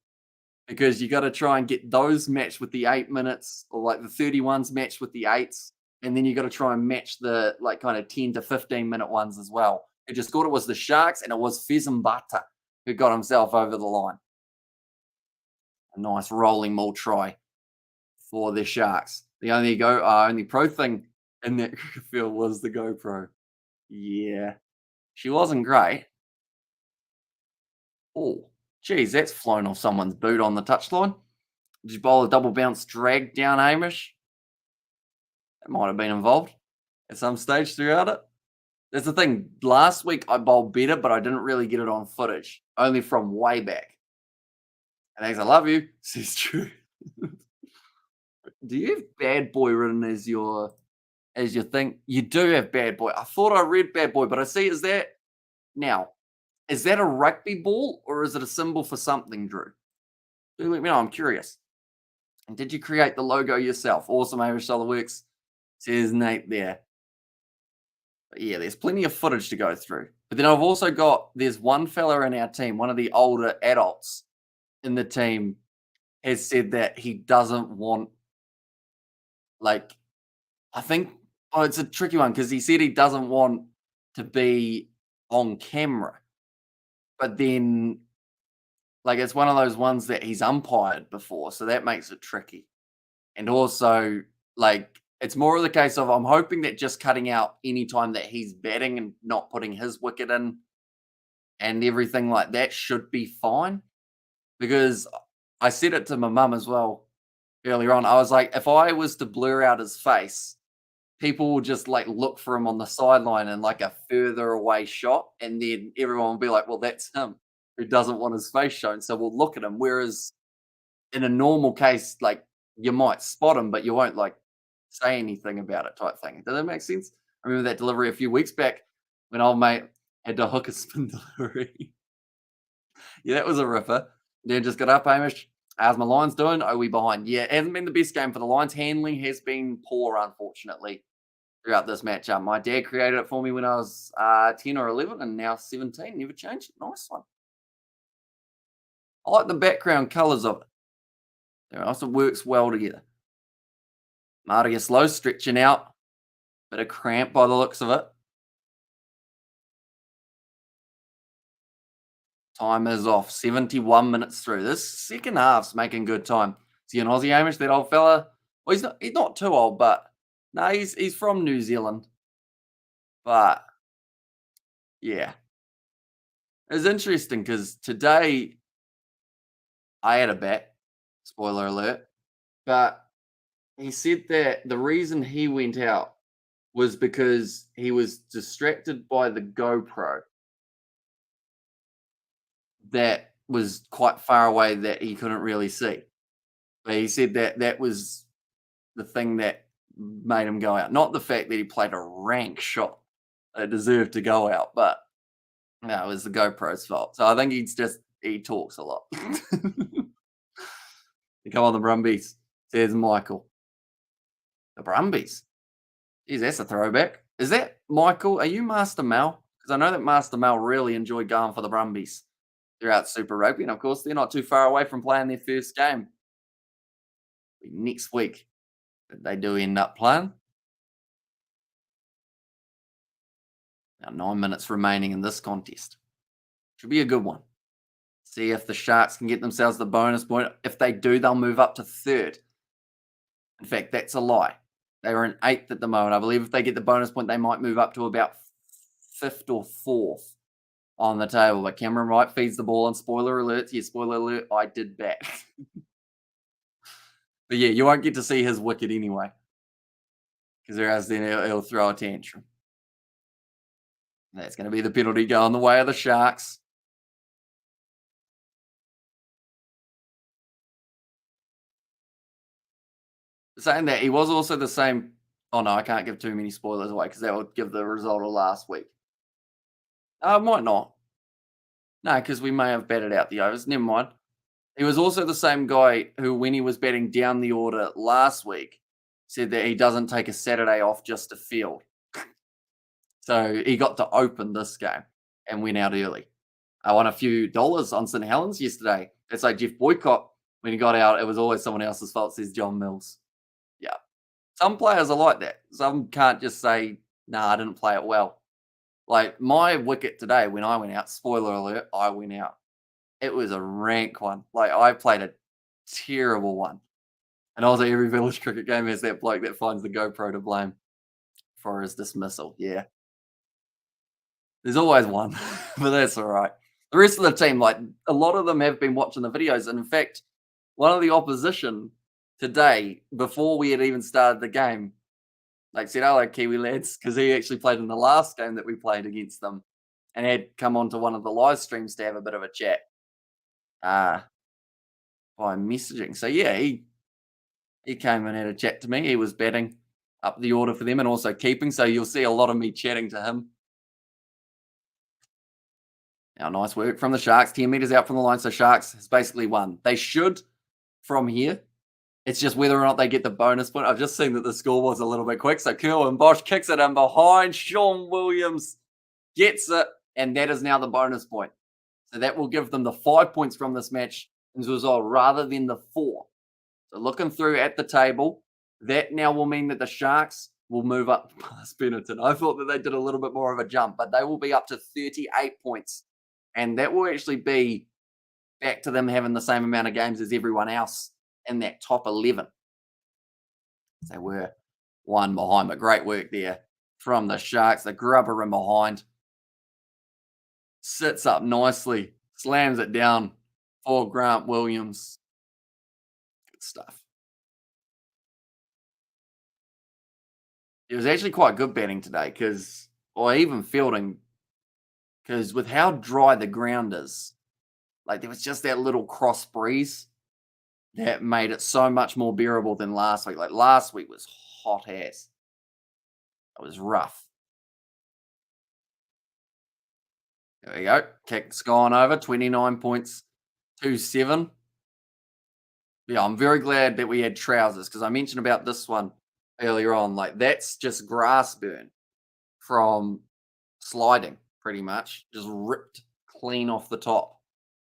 because you got to try and get those matched with the 8 minutes, or like the 31s matched with the 8s. And then you got to try and match the like kind of 10 to 15-minute ones as well. I just thought it was the Sharks and it was Fezambata who got himself over the line. A nice rolling maul try for the Sharks. The only pro thing in that field was the GoPro. Yeah, she wasn't great. Oh, geez, that's flown off someone's boot on the touchline. Did you bowl a double bounce drag down Hamish? That might have been involved at some stage throughout it. That's the thing. Last week I bowled better, but I didn't really get it on footage, only from way back. And thanks, I love you, says True. Do you have bad boy written as your thing? You do have bad boy. I thought I read bad boy, but I see is that a rugby ball or is it a symbol for something, Drew? Do let me know. I'm curious. And did you create the logo yourself? Awesome, Irish Works, says Nate there. But yeah, there's plenty of footage to go through. But then I've also there's one fella in our team, one of the older adults in the team, has said that he doesn't want, like, I think, it's a tricky one because he said he doesn't want to be on camera. But then, like, it's one of those ones that he's umpired before, so that makes it tricky. And also, like, it's more of the case of I'm hoping that just cutting out any time that he's batting and not putting his wicket in and everything like that should be fine. Because I said it to my mum as well earlier on. I was like, if I was to blur out his face, people will just like look for him on the sideline in like a further away shot, and then everyone will be like, well, that's him who doesn't want his face shown. So we'll look at him. Whereas in a normal case, like you might spot him, but you won't like say anything about it type thing. Does that make sense? I remember that delivery a few weeks back when old mate had to hook a spin delivery. Yeah, that was a ripper. Then just got up, Hamish. How's my Lions doing? Are we behind? Yeah, it hasn't been the best game for the Lions. Handling has been poor, unfortunately, throughout this matchup. My dad created it for me when I was 10 or 11 and now 17. Never changed. Nice one. I like the background colours of it. It also works well together. Marty Slow stretching out. Bit of cramp by the looks of it. Time is off. 71 minutes through. This second half's making good time. Is he an Aussie, Hamish, that old fella? Well, he's not too old, but no, he's from New Zealand. But yeah. It's interesting because today I had a bet. Spoiler alert. But he said that the reason he went out was because he was distracted by the GoPro that was quite far away that he couldn't really see. But he said that was the thing that made him go out. Not the fact that he played a rank shot that deserved to go out, but no, it was the GoPro's fault. So I think he talks a lot. Come on, the Brumbies, says Michael. The Brumbies? Geez, that's a throwback. Is that Michael? Are you Master Mal? Because I know that Master Mal really enjoyed going for the Brumbies throughout Super Rugby. And of course, they're not too far away from playing their first game next week. But they do end up playing. Now, 9 minutes remaining in this contest. Should be a good one. See if the Sharks can get themselves the bonus point. If they do, they'll move up to third. In fact, that's a lie. They were in 8th at the moment. I believe if they get the bonus point, they might move up to about 5th or 4th on the table. But Cameron Wright feeds the ball, and spoiler alert, yeah, spoiler alert, I did bat. But yeah, you won't get to see his wicket anyway, because else then he'll throw a tantrum. That's going to be the penalty going the way of the Sharks. Saying that, he was also the same. Oh no, I can't give too many spoilers away because that would give the result of last week. Might not. No, because we may have batted out the overs. Never mind. He was also the same guy who, when he was batting down the order last week, said that he doesn't take a Saturday off just to field. So he got to open this game and went out early. I won a few dollars on St. Helens yesterday. It's like Jeff Boycott, when he got out, it was always someone else's fault, says John Mills. Yeah. Some players are like that. Some can't just say, nah, I didn't play it well. Like my wicket today, when I went out, spoiler alert, I went out. It was a rank one. Like I played a terrible one. And also every village cricket game has that bloke that finds the GoPro to blame for his dismissal. Yeah. There's always one, but that's all right. The rest of the team, like a lot of them have been watching the videos. And in fact, one of the opposition today, before we had even started the game, like said, hello, Kiwi lads, because he actually played in the last game that we played against them and had come onto one of the live streams to have a bit of a chat by messaging. So yeah, he came and had a chat to me. He was batting up the order for them and also keeping. So you'll see a lot of me chatting to him. Now, nice work from the Sharks. 10 metres out from the line. So Sharks has basically won. They should from here. It's just whether or not they get the bonus point. I've just seen that the score was a little bit quick. So Kerwin Bosch kicks it in behind. Sean Williams gets it. And that is now the bonus point. So that will give them the 5 points from this match as a result rather than the 4. So looking through at the table, that now will mean that the Sharks will move up past Benetton. I thought that they did a little bit more of a jump, but they will be up to 38 points. And that will actually be back to them having the same amount of games as everyone else in that top 11. They were one behind, but great work there from the Sharks. The grubber in behind sits up nicely, slams it down for Grant Williams. Good stuff. It was actually quite good batting today or even fielding, because with how dry the ground is, like there was just that little cross breeze that made it so much more bearable than last week. Like last week was hot ass. It was rough. There we go. Kick's gone over. 29 points to 7. Yeah, I'm very glad that we had trousers because I mentioned about this one earlier on. Like that's just grass burn from sliding pretty much. Just ripped clean off the top.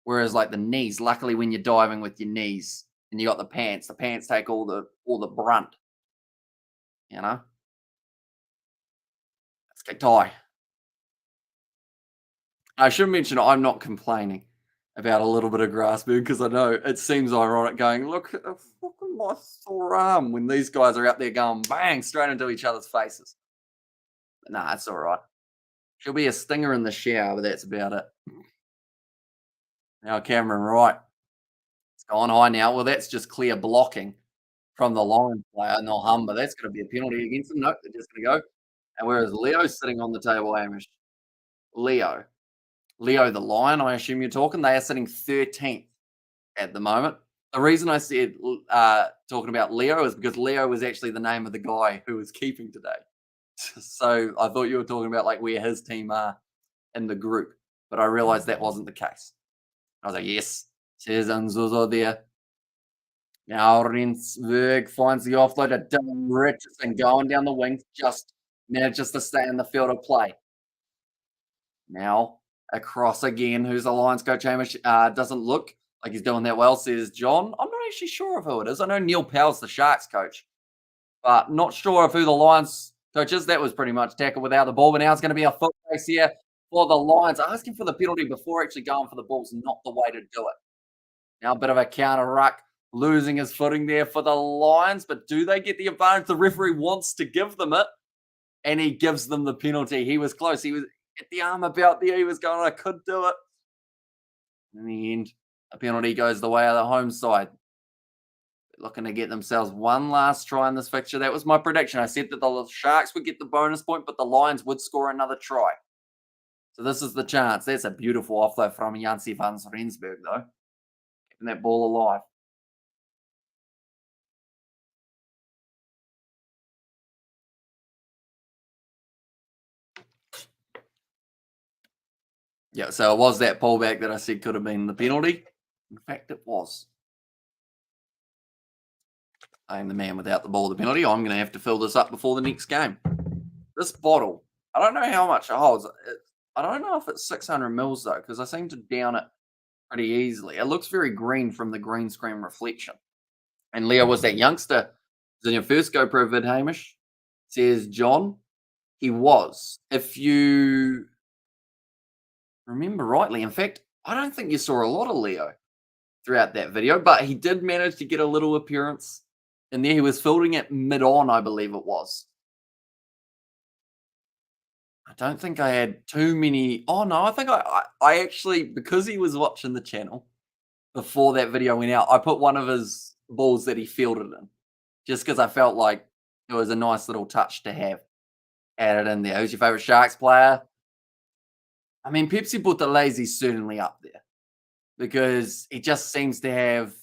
Whereas like the knees, luckily when you're diving with your knees and you got the pants take all the brunt. You know? Let's kick tie. I should mention I'm not complaining about a little bit of grass burn because I know it seems ironic going, look at the fucking my sore arm when these guys are out there going bang straight into each other's faces. But nah, it's all right. She'll be a stinger in the shower, but that's about it. Now Cameron Wright. It's gone high now. Well, that's just clear blocking from the Lions player, Nohumba. That's going to be a penalty against them. Nope, they're just going to go. And whereas Leo's sitting on the table, Amish. Leo the Lion, I assume you're talking. They are sitting 13th at the moment. The reason I said talking about Leo is because Leo was actually the name of the guy who was keeping today. So I thought you were talking about like where his team are in the group, but I realized that wasn't the case. I was like, yes, says Nzuzo there. Now Rensberg finds the offload of Dylan Richardson going down the wing, just manages to stay in the field of play. Now across again, who's the Lions coach, Hamish, doesn't look like he's doing that well, says John. I'm not actually sure of who it is. I know Neil Powell's the Sharks coach, but not sure of who the Lions coach is. That was pretty much tackle without the ball, but now it's going to be a foot race here for the Lions. Asking for the penalty before actually going for the ball is not the way to do it. Now a bit of a counter ruck losing his footing there for the Lions, but do they get the advantage? The referee wants to give them it, and he gives them the penalty. He was close. He was at the arm about there. He was going, I could do it. In the end, a penalty goes the way of the home side. Looking to get themselves one last try in this fixture. That was my prediction. I said that the Sharks would get the bonus point, but the Lions would score another try. So this is the chance. That's a beautiful offload from Jansi van Rensburg, though. Keeping that ball alive. Yeah, so it was that pullback that I said could have been the penalty. In fact, it was. I am the man without the ball, the penalty. I'm going to have to fill this up before the next game. This bottle, I don't know how much it holds. I don't know if it's 600 mils, though, because I seem to down it pretty easily. It looks very green from the green screen reflection. And Leo was that youngster. Was in your first GoPro vid, Hamish? Says John. He was. If you remember rightly, in fact, I don't think you saw a lot of Leo throughout that video, but he did manage to get a little appearance in there. He was filming it mid-on, I believe it was. I don't think I had too many. Oh, no, I think I actually, because he was watching the channel before that video went out, I put one of his balls that he fielded in just because I felt like it was a nice little touch to have added in there. Who's your favorite Sharks player? I mean, Pepsi Buthelezzi's certainly up there because he just seems to have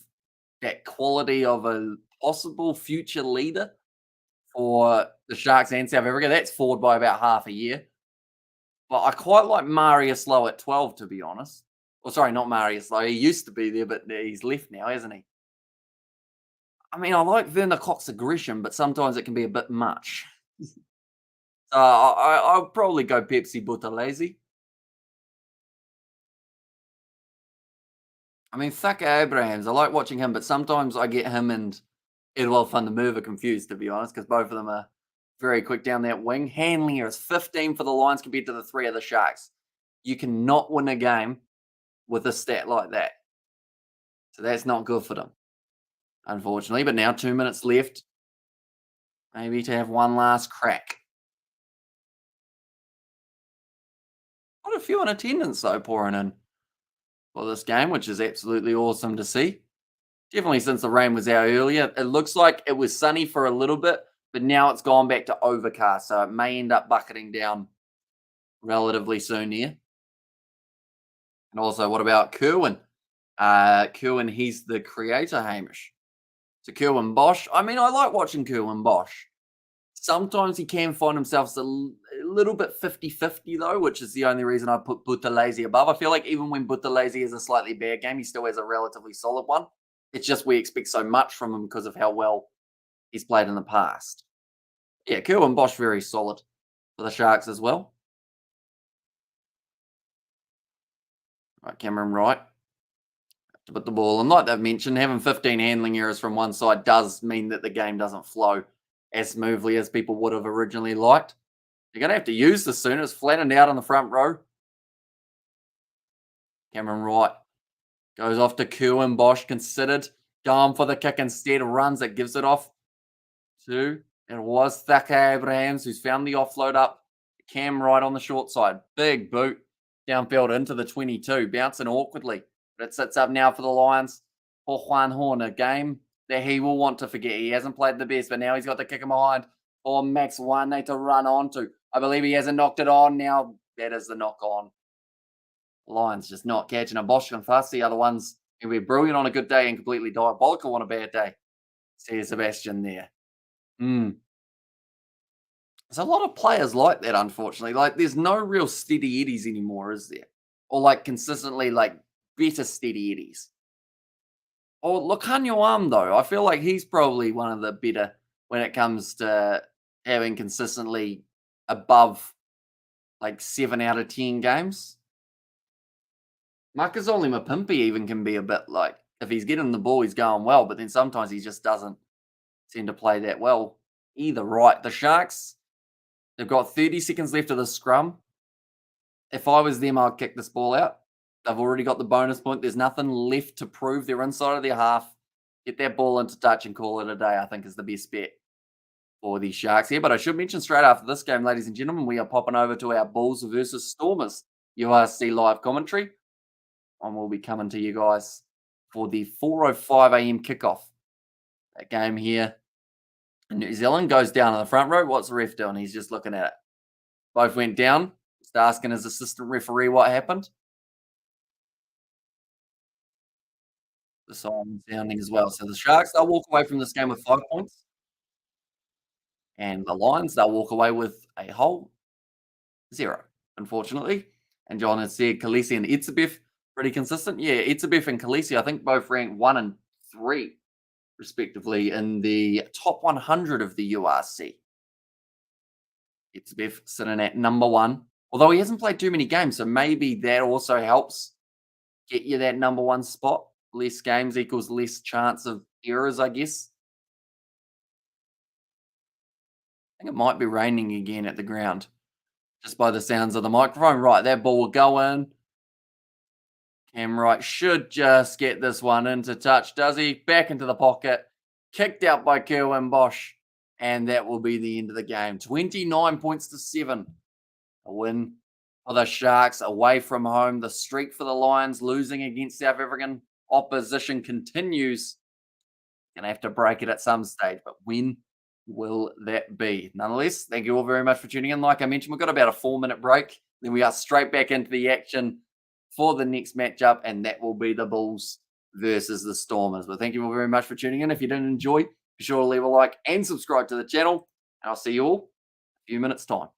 that quality of a possible future leader for the Sharks and South Africa. That's forward by about half a year. But I quite like Marius Lowe at 12, to be honest. Well, sorry, not Marius Lowe. He used to be there, but he's left now, hasn't he? I mean, I like Werner Cox's aggression, but sometimes it can be a bit much. So I'll probably go Pepsi Buthelezzi. I mean, Thaka Abrahams, I like watching him, but sometimes I get him and Edwald van der Merwe confused, to be honest, because both of them are very quick down that wing. Handlinger is 15 for the Lions compared to the 3 of the Sharks. You cannot win a game with a stat like that. So that's not good for them, unfortunately. But now 2 minutes left. Maybe to have one last crack. Quite a few in attendance, though, pouring in for this game, which is absolutely awesome to see. Definitely since the rain was out earlier. It looks like it was sunny for a little bit, but now it's gone back to overcast, so it may end up bucketing down relatively soon here. And also, what about Kerwin? Kerwin, he's the creator, Hamish. So Kerwin Bosch. I mean, I like watching Kerwin Bosch. Sometimes he can find himself a little bit 50-50, though, which is the only reason I put Buthelezzi above. I feel like even when Buthelezzi has a slightly bad game, he still has a relatively solid one. It's just we expect so much from him because of how well he's played in the past. Yeah, Kerwin Bosch, very solid for the Sharks as well. Right, Cameron Wright. To put the ball in. Like they've mentioned, having 15 handling errors from one side does mean that the game doesn't flow as smoothly as people would have originally liked. You're going to have to use this soon. It's flattened out on the front row. Cameron Wright goes off to Kerwin Bosch, considered. Going for the kick instead, runs it, gives it off to, it was Thaka Abrahams who's found the offload up. Cam Wright on the short side. Big boot downfield into the 22, bouncing awkwardly. But it sits up now for the Lions. For Juan Horn, a game that he will want to forget. He hasn't played the best, but now he's got the kick in behind for Max Wane to run onto. I believe he hasn't knocked it on. Now that is the knock on. Lions just not catching a Bosch and Fuss. The other ones can be brilliant on a good day and completely diabolical on a bad day. See Sebastian there. There's a lot of players like that, unfortunately. Like, there's no real steady eddies anymore, is there? Or, like, consistently, like, better steady eddies. Or Lucanio Arm, though. I feel like he's probably one of the better when it comes to having consistently above, like, 7 out of 10 games. Makazole Mapimpi even can be a bit like, if he's getting the ball, he's going well, but then sometimes he just doesn't seem to play that well either. Right, the Sharks, they've got 30 seconds left of the scrum. If I was them, I'd kick this ball out. They've already got the bonus point. There's nothing left to prove. They're inside of their half. Get that ball into touch and call it a day, I think, is the best bet for the Sharks here. But I should mention straight after this game, ladies and gentlemen, we are popping over to our Bulls versus Stormers URC live commentary. And we'll be coming to you guys for the 4:05 a.m. kickoff. That game here in New Zealand goes down in the front row. What's the ref doing? He's just looking at it. Both went down. Just asking his assistant referee what happened. The siren sounding as well. So the Sharks, they'll walk away from this game with 5 points. And the Lions, they'll walk away with a whole 0, unfortunately. And John has said Khaleesi and Etzebeth, pretty consistent. Yeah, Etzebeth and Khaleesi, I think both ranked 1 and 3, respectively, in the top 100 of the URC. Etzebeth sitting at number 1. Although he hasn't played too many games, so maybe that also helps get you that number 1 spot. Less games equals less chance of errors, I guess. I think it might be raining again at the ground, just by the sounds of the microphone. Right, that ball will go in. Cam Wright should just get this one into touch, does he? Back into the pocket. Kicked out by Kerwin Bosch. And that will be the end of the game. 29 points to 7. A win for the Sharks away from home. The streak for the Lions losing against South African opposition continues. Gonna have to break it at some stage, but when will that be? Nonetheless, thank you all very much for tuning in. Like I mentioned, we've got about a 4-minute break. Then we are straight back into the action for the next matchup, and that will be the Bulls versus the Stormers. But thank you all very much for tuning in. If you didn't enjoy, be sure to leave a like and subscribe to the channel. And I'll see you all in a few minutes' time.